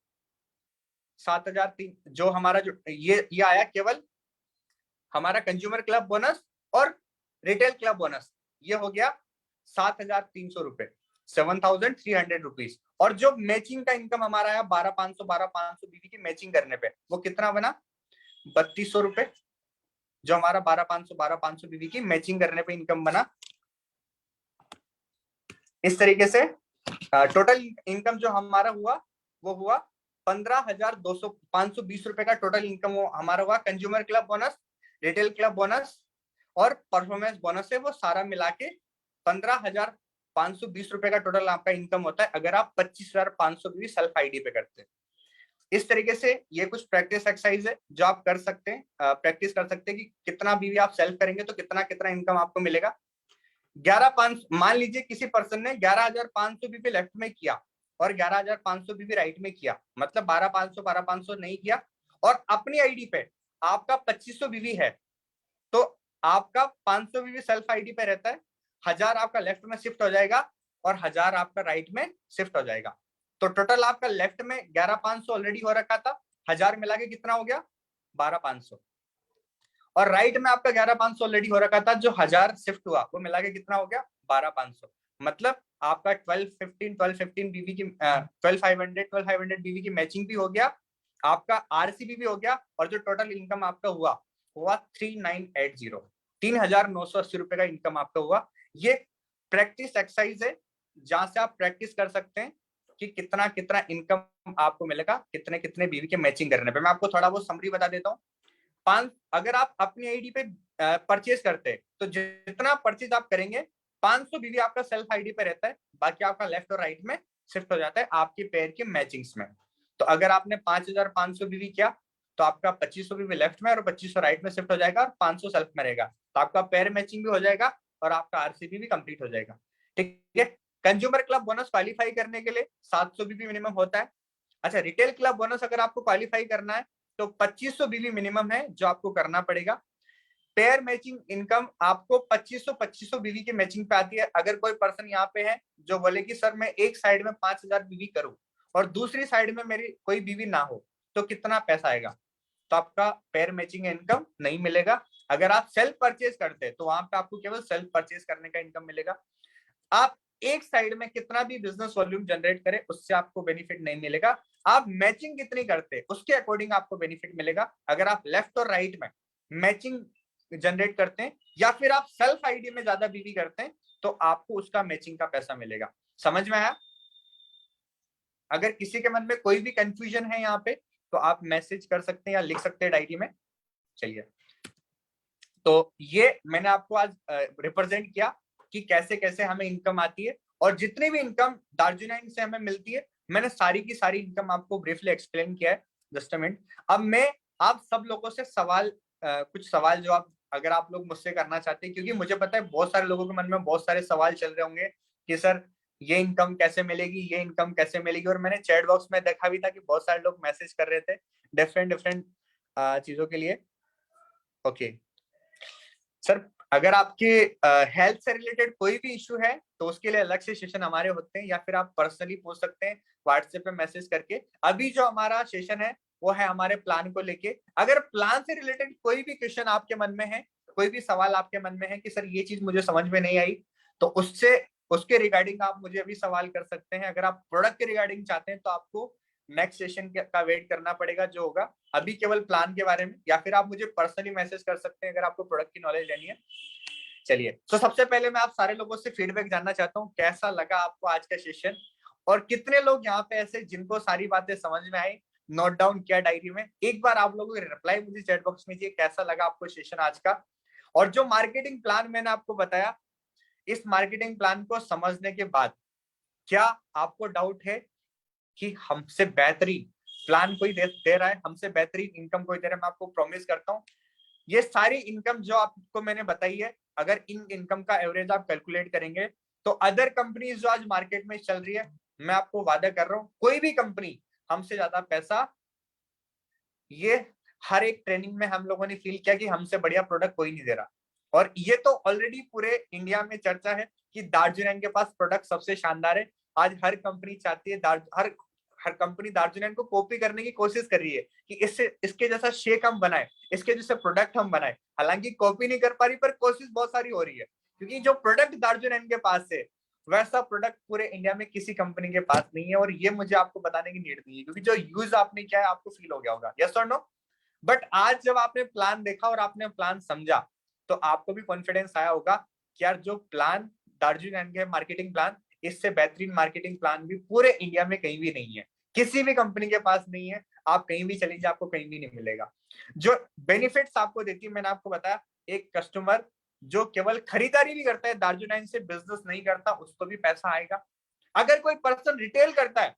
7,003, जो हमारा जो ये आया केवल हमारा कंज्यूमर क्लब बोनस और रिटेल क्लब बोनस, ये हो गया 7,300 रुपए, 7,300 रुपीज। और जो मैचिंग का इनकम हमारा आया 12,500 बीवी की मैचिंग करने पे, वो कितना बना? 3,200 रुपए, जो हमारा 12,500 बीवी की मैचिंग करने पे इनकम बना। इस तरीके से टोटल इनकम जो हमारा हुआ वो हुआ 15,520 रुपए का टोटल इनकम हमारा हुआ। Consumer club bonus, retail club bonus और परफॉर्मेंस बोनस है, वो सारा मिला के 15,520 रुपए का टोटल आपका इनकम होता है अगर आप 25,500 भी सेल्फ आईडी पे करते हैं। इस तरीके से ये कुछ प्रैक्टिस एक्सरसाइज है जो आप कर सकते हैं, प्रैक्टिस कर सकते हैं कि कितना बीवी आप सेल्फ करेंगे तो कितना कितना इनकम आपको मिलेगा। 11,500, मान लीजिए किसी पर्सन ने 11,500 बीवी लेफ्ट में किया और 11,500 बीवी राइट में किया, मतलब 12,500 नहीं किया, और अपनी आईडी पे आपका 2500 बीवी है, तो आपका 500 बीवी सेल्फ आईडी पे रहता है, 1000 आपका लेफ्ट में शिफ्ट हो जाएगा और 1000 आपका राइट में शिफ्ट हो जाएगा। तो टोटल आपका लेफ्ट में 11,500 ऑलरेडी हो रखा था, 1000 मिला के कितना हो गया? 12,500। और राइट में आपका 11,500 ऑलरेडी हो रखा था, जो 1000 शिफ्ट हुआ वो मिला के कितना हो गया? 12,500। मतलब आपका 1215 बीवी की 12,500 बीवी की मैचिंग भी हो गया, आपका आरसीबी भी हो गया, और जो टोटल इनकम आपका हुआ 3980, 3,980 रुपए का इनकम आपका हुआ। ये प्रैक्टिस एक्सरसाइज है जहां से आप प्रैक्टिस कर सकते हैं कि कितना कितना इनकम आपको मिलेगा कितने कितने बीवी के मैचिंग करने पे। मैं आपको थोड़ा बहुत समरी बता देता हूँ। अगर आप अपनी आईडी पे परचेज करते हैं तो जितना परचेज आप करेंगे 500 बीवी आपका सेल्फ आईडी पे रहता है, बाकी आपका लेफ्ट और राइट में शिफ्ट हो जाता है आपके पेयर के मैचिंग्स में। तो अगर आपने 5,500 बीवी किया तो आपका 2500 बीवी लेफ्ट में और 2500 राइट में शिफ्ट हो जाएगा और 500 सेल्फ में रहेगा, तो आपका पेयर मैचिंग भी हो जाएगा और आपका आरसीबी भी कंप्लीट हो जाएगा। ठीक है, कंज्यूमर क्लब बोनस क्वालिफाई करने के लिए 700 बीवी मिनिमम होता है। अच्छा, रिटेल क्लब बोनस अगर आपको क्वालिफाई करना है तो 2500 बीवी मिनिमम है जो आपको करना पड़ेगा। पेयर मैचिंग इनकम आपको 2500 बीवी की मैचिंग पे आती है। अगर कोई पर्सन यहाँ पे है जो बोले कि सर मैं एक साइड में 5,000 बीवी करूं और दूसरी साइड में मेरी कोई बीवी ना हो, तो कितना पैसा आएगा? तो आपका पेयर मैचिंग इनकम नहीं मिलेगा, अगर आप सेल्फ परचेज करते हैं तो वहां पे आपको केवल सेल्फ परचेज करने का इनकम मिलेगा। आप एक साइड में कितना भी बिजनेस वॉल्यूम जनरेट करें उससे आपको बेनिफिट नहीं मिलेगा। आप मैचिंग कितनी करते हैं उसके अकॉर्डिंग आपको बेनिफिट मिलेगा। अगर आप लेफ्ट और राइट में मैचिंग जनरेट करते हैं या फिर आप सेल्फ आईडी में ज्यादा बीवी करते हैं तो आपको उसका मैचिंग का पैसा मिलेगा। समझ में आया? अगर किसी के मन में कोई भी कंफ्यूजन है यहाँ पे तो आप मैसेज कर सकते हैं या लिख सकते हैं डायरी में। चलिए, तो ये मैंने आपको आज रिप्रेजेंट किया कि कैसे कैसे हमें इनकम आती है और जितनी भी इनकम दार्जिलिंग से हमें मिलती है मैंने सारी की सारी इनकम आपको ब्रीफली एक्सप्लेन किया है। जस्ट अ मिनट, अब मैं आप सब लोगों से सवाल कुछ सवाल जो आप अगर आप लोग मुझसे करना चाहते हैं, क्योंकि मुझे पता है बहुत सारे लोगों के मन में बहुत सारे सवाल चल रहे होंगे कि सर ये इनकम कैसे मिलेगी, ये इनकम कैसे मिलेगी। और मैंने चैट बॉक्स में देखा भी था कि बहुत सारे लोग मैसेज कर रहे थे डिफरेंट डिफरेंट चीजों के लिए। ओके सर, अगर आपके हेल्थ से रिलेटेड कोई भी इशू है तो उसके लिए अलग से सेशन हमारे होते हैं या फिर आप पर्सनली पूछ सकते हैं व्हाट्सएप पे मैसेज करके। अभी जो हमारा सेशन है वो है हमारे प्लान को लेके। अगर प्लान से रिलेटेड कोई भी क्वेश्चन आपके मन में है, कोई भी सवाल आपके मन में है कि सर ये चीज मुझे समझ में नहीं आई, तो उससे उसके रिगार्डिंग आप मुझे अभी सवाल कर सकते हैं। अगर आप प्रोडक्ट के रिगार्डिंग चाहते हैं तो आपको नेक्स्ट सेशन का वेट करना पड़ेगा जो होगा अभी केवल प्लान के बारे में, या फिर आप मुझे पर्सनली मैसेज कर सकते हैं अगर आपको प्रोडक्ट की नॉलेज लेनी है। चलिए, तो सबसे पहले मैं आप सारे लोगों से फीडबैक जानना चाहता हूँ कैसा लगा आपको आज का सेशन, और कितने लोग यहाँ पे ऐसे जिनको सारी बातें समझ में आई, नोट डाउन किया डायरी में। एक बार आप लोगों के रिप्लाई मुझे चैट बॉक्स में दीजिए कैसा लगा आपको सेशन आज का। और जो मार्केटिंग प्लान मैंने आपको बताया, इस मार्केटिंग प्लान को समझने के बाद क्या आपको डाउट है कि हमसे बेहतरीन प्लान कोई दे रहा है, हमसे बेहतरीन इनकम कोई दे रहा है? मैं आपको प्रॉमिस करता हूँ ये सारी इनकम जो आपको मैंने बताई है, अगर इन इनकम का एवरेज आप कैलकुलेट करेंगे तो अदर कंपनीज जो आज मार्केट में चल रही है, मैं आपको वादा कर रहा हूँ कोई भी कंपनी हमसे ज्यादा पैसा, ये हर एक ट्रेनिंग में हम लोगों ने फील किया कि हमसे बढ़िया प्रोडक्ट कोई नहीं दे रहा। और ये तो ऑलरेडी पूरे इंडिया में चर्चा है कि दार्जिलिंग के पास प्रोडक्ट सबसे शानदार है। आज हर कंपनी चाहती है, हर कंपनी दार्जिलिंग को कॉपी करने की कोशिश कर रही है कि इससे इसके जैसा शेक हम बनाए, इसके जैसे प्रोडक्ट हम बनाए। हालांकि कॉपी नहीं कर पा रही पर कोशिश बहुत सारी हो रही है, क्योंकि जो प्रोडक्ट दार्जिलिंग के पास है वैसा प्रोडक्ट पूरे इंडिया में किसी कंपनी के पास नहीं है। और ये मुझे आपको बताने की नीड नहीं है, क्योंकि जो यूज आपने किया है आपको फील हो गया होगा। यस और नो? बट आज जब आपने प्लान देखा और आपने प्लान समझा तो आपको भी कॉन्फिडेंस आया होगा कि यार जो प्लान दार्जिलिंग के मार्केटिंग प्लान, इससे बेहतरीन मार्केटिंग प्लान भी पूरे इंडिया में कहीं भी नहीं है, किसी भी कंपनी के पास नहीं है। आप कहीं भी चले जाइए आपको कहीं भी नहीं मिलेगा। जो बेनिफिट्स आपको देती है मैंने आपको बताया, एक कस्टमर जो केवल खरीदारी भी करता है दार्जिलिंग से, बिजनेस नहीं करता, उसको भी पैसा आएगा। अगर कोई पर्सन रिटेल करता है,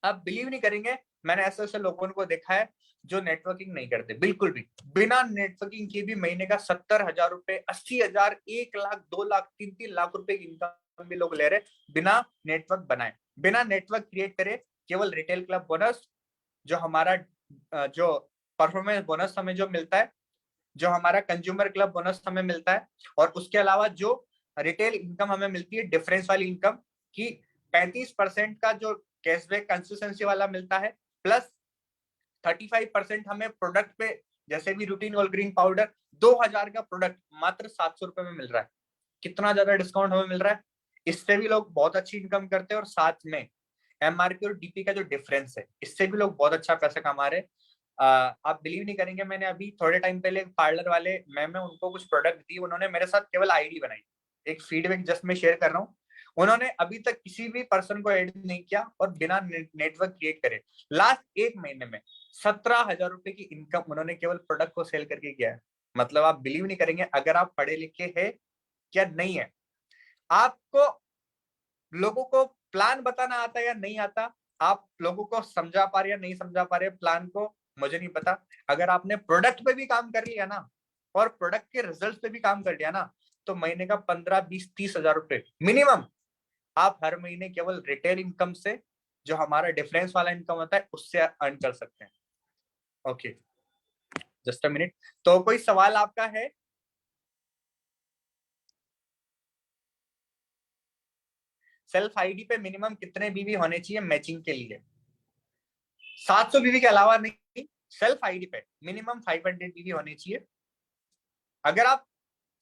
आप बिलीव नहीं करेंगे, मैंने ऐसे ऐसे लोगों को देखा है जो नेटवर्किंग नहीं करते बिल्कुल भी, बिना नेटवर्किंग के भी महीने का 70,000 रुपए, 80,000, 1 लाख, 2 लाख, 3-3 लाख रुपए की इनकम भी लोग ले रहे बिना नेटवर्क बनाए, बिना नेटवर्क क्रिएट करे। केवल रिटेल क्लब बोनस, जो हमारा जो परफॉर्मेंस बोनस हमें जो मिलता है, जो हमारा कंज्यूमर क्लब बोनस हमें मिलता है, और उसके अलावा जो रिटेल इनकम हमें मिलती है डिफरेंस वाली इनकम की 35% का जो कैशबैक कंसिस्टेंसी वाला मिलता है, प्लस 35% हमें प्रोडक्ट पे, जैसे भी रूटीन ऑल ग्रीन पाउडर 2000 का प्रोडक्ट मात्र 700 रुपए में मिल रहा है। कितना ज्यादा डिस्काउंट हमें मिल रहा है, इससे भी लोग बहुत अच्छी इनकम करते हैं। और साथ में एमआरपी और डीपी का जो डिफरेंस है, इससे भी लोग बहुत अच्छा पैसा कमा रहे हैं। आप बिलीव नहीं करेंगे, मैंने अभी थोड़े टाइम पहले पार्लर वाले मैम है, उनको कुछ प्रोडक्ट दी, उन्होंने मेरे साथ केवल आईडी बनाई। एक फीडबैक जस्ट मैं शेयर कर रहा हूँ, उन्होंने अभी तक किसी भी पर्सन को ऐड नहीं किया और बिना नेटवर्क क्रिएट करे लास्ट 1 महीने में 17,000 रुपए की इनकम उन्होंने केवल प्रोडक्ट को सेल करके किया है। मतलब आप बिलीव नहीं करेंगे, अगर आप पढ़े लिखे हैं क्या नहीं है, आपको लोगों को प्लान बताना आता है या नहीं आता, आप लोगों को समझा पा रहे या नहीं समझा पा रहे प्लान को, मुझे नहीं पता। अगर आपने प्रोडक्ट पे भी काम कर लिया ना, और प्रोडक्ट के रिजल्ट पे भी काम कर लिया ना, तो महीने का 15-20-30,000 रुपए मिनिमम आप हर महीने केवल रिटेल इनकम से, जो हमारा डिफरेंस वाला इनकम होता है, उससे अर्न कर सकते हैं। ओके, जस्ट अ मिनट, तो कोई सवाल आपका है? सेल्फ आईडी पे मिनिमम कितने बीवी होने चाहिए मैचिंग के लिए? 700 बीवी के अलावा नहीं, सेल्फ आईडी पे मिनिमम 500 बीवी होनी चाहिए। अगर आप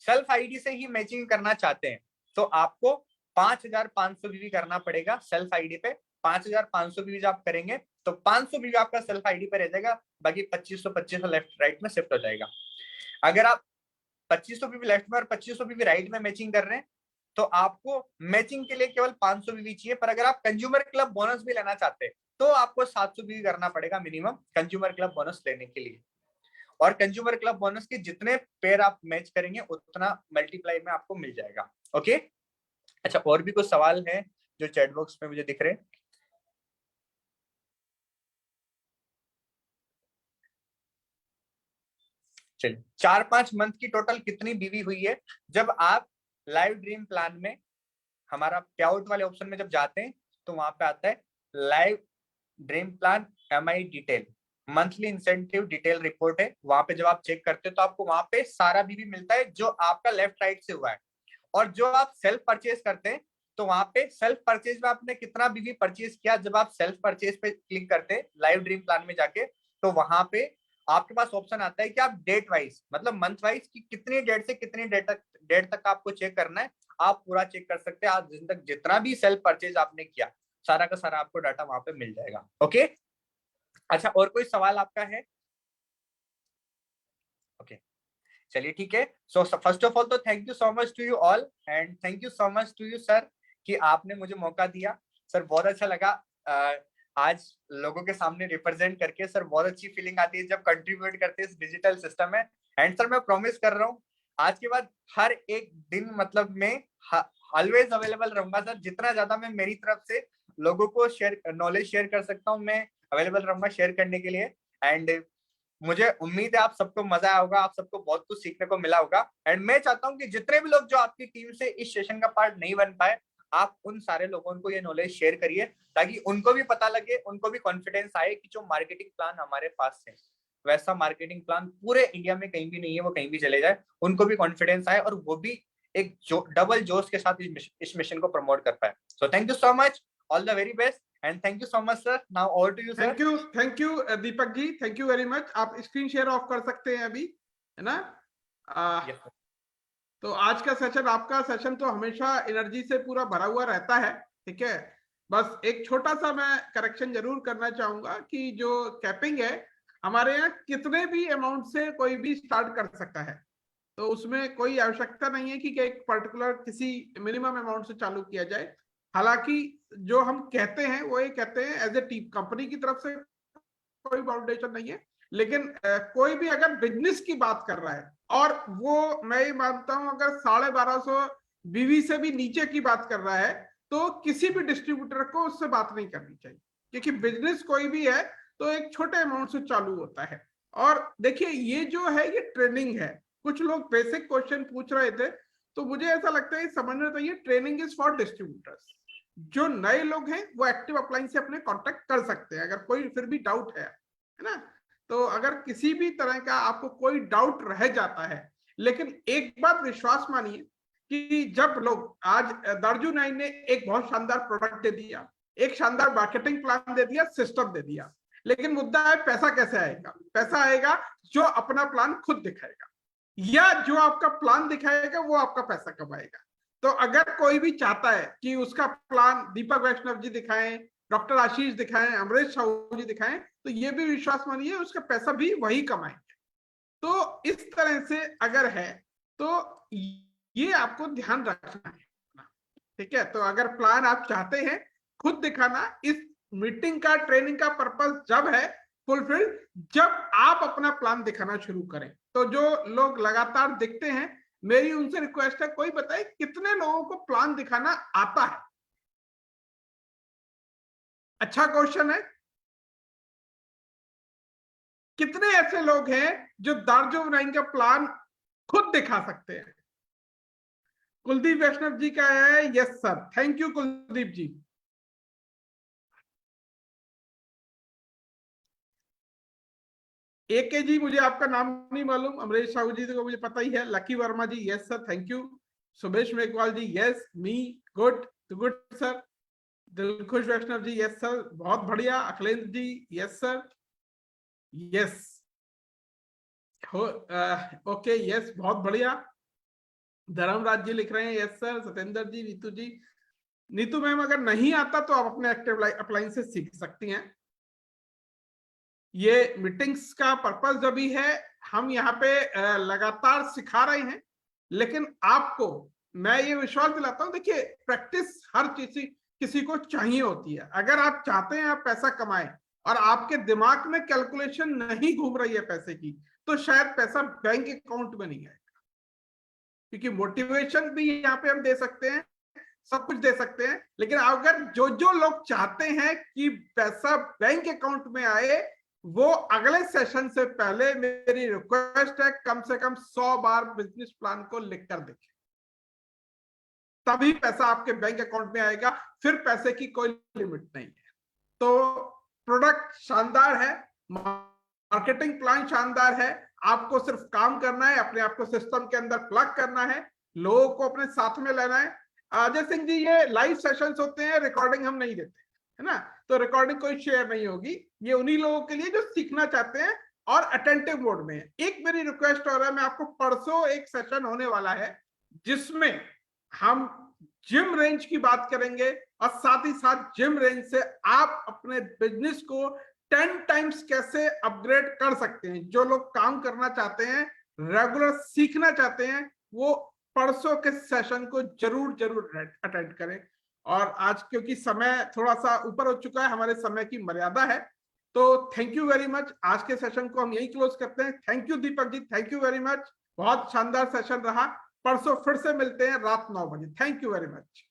सेल्फ आईडी से ही मैचिंग करना चाहते हैं तो आपको 5500 बीवी करना पड़ेगा सेल्फ आईडी पे। 5500 बीवी आप करेंगे तो 500 बीवी आपका सेल्फ आईडी पे रह जाएगा, बाकी 2500 लेफ्ट राइट में शिफ्ट हो जाएगा। अगर आप 2500 बीवी लेफ्ट में और 2500 बीवी राइट में मैचिंग कर रहे हैं तो आपको मैचिंग के लिए केवल 500 बीवी चाहिए। पर अगर आप कंज्यूमर क्लब बोनस भी लेना चाहते हैं तो आपको 700 बीवी करना पड़ेगा मिनिमम कंज्यूमर क्लब बोनस लेने के लिए। और कंज्यूमर क्लब बोनस के जितने पेयर आप मैच करेंगे उतना मल्टीप्लाई में आपको मिल जाएगा। ओके, अच्छा और भी कुछ सवाल है जो चैट बॉक्स में मुझे दिख रहे हैं? चलिए, 4-5 मंथ की टोटल कितनी बीवी हुई है? जब आप लाइव ड्रीम प्लान में हमारा पे आउट वाले ऑप्शन में जब जाते हैं तो वहां पे आता है live dream plan MI detail, monthly incentive detail report है। वहां पे जब आप चेक करते हो तो आपको वहां पे सारा बीवी मिलता है जो आपका लेफ्ट राइट से हुआ है। और जो आप सेल्फ परचेज करते हैं तो वहां पे सेल्फ परचेज में आपने कितना बीवी परचेज किया, जब आप सेल्फ परचेज पे क्लिक करते हैं लाइव ड्रीम प्लान में जाके तो वहां पे आपके पास ऑप्शन आता है कि आप डेट वाइज मतलब मंथ वाइज की कितनी डेट से कितनी डेट तक आपको चेक करना है, आप पूरा चेक कर सकते हैं। आज दिन तक जितना भी सेल्फ परचेज आपने किया सारा का सारा आपको डाटा वहां पे मिल जाएगा। ओके, अच्छा और कोई सवाल आपका है? ओके, चलिए ठीक है। सो फर्स्ट ऑफ ऑल तो thank you so much to you all and thank you so much to you sir कि आपने मुझे मौका दिया। सर बहुत अच्छा लगा आज लोगों के सामने रिप्रेजेंट करके। सर बहुत अच्छी फीलिंग आती है जब कंट्रीब्यूट करते हैं इस डिजिटल सिस्टम में। एंड सर मैं प्रॉमिस कर रहा हूँ आज के बाद हर एक दिन मतलब मैं ऑलवेज अवेलेबल रहूंगा सर। जितना ज्यादा मैं मेरी तरफ से लोगों को शेयर नॉलेज शेयर कर सकता हूँ मैं अवेलेबल रहूंगा शेयर करने के लिए। एंड मुझे उम्मीद है आप सबको मजा आया होगा, आप सबको बहुत कुछ सीखने को मिला होगा। एंड मैं चाहता हूं कि जितने भी लोग जो आपकी टीम से इस सेशन का पार्ट नहीं बन पाए आप उन सारे लोगों को ये नॉलेज शेयर करिए ताकि उनको भी पता लगे, उनको भी कॉन्फिडेंस आए कि जो मार्केटिंग प्लान हमारे पास है वैसा मार्केटिंग प्लान पूरे इंडिया में कहीं भी नहीं है, वो कहीं भी चले जाए उनको भी कॉन्फिडेंस आए और वो भी एक डबल जोश के साथ इस मिशन को प्रमोट कर पाए। So thank you so much, all the very best and thank you so much sir. Now over to you sir. Thank you Deepak ji, thank you very much. आप स्क्रीन शेयर ऑफ कर सकते हैं अभी, है ना? yes, तो आज का सेशन, आपका सेशन तो हमेशा एनर्जी से पूरा भरा हुआ रहता है, ठीक है। बस एक छोटा सा मैं करेक्शन जरूर करना चाहूंगा कि जो कैपिंग है हमारे यहाँ कितने भी अमाउंट से कोई भी स्टार्ट कर सकता है, तो उसमें कोई आवश्यकता नहीं है कि एक पर्टिकुलर किसी मिनिमम अमाउंट से चालू किया जाए। हालांकि जो हम कहते हैं वो ये कहते हैं एज ए टीम कंपनी की तरफ से कोई बाउंडेशन नहीं है, लेकिन कोई भी अगर बिजनेस की बात कर रहा है और वो मैं मानता हूं अगर 1250 बीवी से भी नीचे की बात कर रहा है तो किसी भी डिस्ट्रीब्यूटर को उससे बात नहीं करनी चाहिए, क्योंकि बिजनेस कोई भी है तो एक छोटे अमाउंट से चालू होता है। और देखिए ये जो है ये ट्रेनिंग है, कुछ लोग बेसिक क्वेश्चन पूछ रहे थे तो मुझे ऐसा लगता है समझना चाहिए ट्रेनिंग इज फॉर डिस्ट्रीब्यूटर्स। जो नए लोग हैं वो एक्टिव अपलाइन से अपने कांटेक्ट कर सकते हैं अगर कोई फिर भी डाउट है ना। तो अगर किसी भी तरह का आपको कोई डाउट रह जाता है, लेकिन एक बात विश्वास मानिए कि जब लोग आज दार्जु9 ने एक बहुत शानदार प्रोडक्ट दे दिया, एक शानदार मार्केटिंग प्लान दे दिया, सिस्टम दे दिया, लेकिन मुद्दा है पैसा कैसे आएगा। पैसा आएगा जो अपना प्लान खुद दिखाएगा या जो आपका प्लान दिखाएगा वो आपका पैसा कमाएगा। तो अगर कोई भी चाहता है कि उसका प्लान दीपक वैष्णव जी दिखाएं, डॉक्टर आशीष दिखाएं, अमरीश साहू जी दिखाएं, तो ये भी विश्वास मानिए उसका पैसा भी वही कमाएंगे। तो इस तरह से अगर है तो ये आपको ध्यान रखना है, ठीक है। तो अगर प्लान आप चाहते हैं खुद दिखाना, इस मीटिंग का ट्रेनिंग का पर्पस जब है फुलफिल जब आप अपना प्लान दिखाना शुरू करें। तो जो लोग लगातार दिखते हैं मेरी उनसे रिक्वेस्ट है कोई बताए कितने लोगों को प्लान दिखाना आता है। अच्छा क्वेश्चन है। कितने ऐसे लोग हैं जो दार्जु9 का प्लान खुद दिखा सकते हैं? कुलदीप वैष्णव जी का है yes sir, thank you Kuldeep ji. AK ji मुझे आपका नाम नहीं मालूम, अमरीश साहू जी को मुझे पता ही है। Lucky Verma ji yes sir, thank you. Sumesh Meghwal ji yes, me good good sir. Dilkhush Vaishnav ji yes sir, बहुत बढ़िया। Akhilendra ji yes sir, yes. Okay, yes, बहुत बढ़िया। धर्मराज जी लिख रहे हैं yes sir. Satyendra ji, Neetu ji, Neetu ma'am अगर नहीं आता तो आप अपने एक्टिव अप्लायंसेस सीख सकती हैं। ये मीटिंग्स का पर्पस जो भी है, हम यहाँ पे लगातार सिखा रहे हैं, लेकिन आपको मैं ये विश्वास दिलाता हूँ, देखिए प्रैक्टिस हर चीज किसी को चाहिए होती है। अगर आप चाहते हैं आप पैसा कमाएं और आपके दिमाग में कैलकुलेशन नहीं घूम रही है पैसे की, तो शायद पैसा बैंक अकाउंट में नहीं आएगा। क्योंकि मोटिवेशन भी यहाँ पे हम दे सकते हैं, सब कुछ दे सकते हैं, लेकिन अगर जो लोग चाहते हैं कि पैसा बैंक अकाउंट में आए, वो अगले सेशन से पहले मेरी रिक्वेस्ट है कम से कम 100 बार बिजनेस प्लान को लिखकर देखें, तभी पैसा आपके बैंक अकाउंट में आएगा। फिर पैसे की कोई लिमिट नहीं है। तो प्रोडक्ट शानदार है, मार्केटिंग प्लान शानदार है, आपको सिर्फ काम करना है, अपने आप को सिस्टम के अंदर प्लग करना है, लोगों को अपने साथ में लेना है। अजय सिंह जी, ये लाइव सेशंस होते हैं, रिकॉर्डिंग हम नहीं देते, है ना, तो रिकॉर्डिंग कोई शेयर नहीं होगी। ये उन्हीं लोगों के लिए जो सीखना चाहते हैं और अटेंटिव मोड में है। एक मेरी रिक्वेस्ट और है, मैं आपको परसों एक सेशन होने वाला है जिसमें हम जिम रेंज की बात करेंगे और साथ ही साथ जिम रेंज से आप अपने बिजनेस को 10 टाइम्स कैसे अपग्रेड कर सकते हैं। जो लोग काम करना चाहते हैं, रेगुलर सीखना चाहते हैं, वो परसों के सेशन को जरूर अटेंड करें। और आज क्योंकि समय थोड़ा सा ऊपर हो चुका है, हमारे समय की मर्यादा है, तो थैंक यू वेरी मच। आज के सेशन को हम यही क्लोज करते हैं। Thank you Deepak ji, thank you very much, बहुत शानदार सेशन रहा। परसों फिर से मिलते हैं रात 9 बजे। Thank you very much.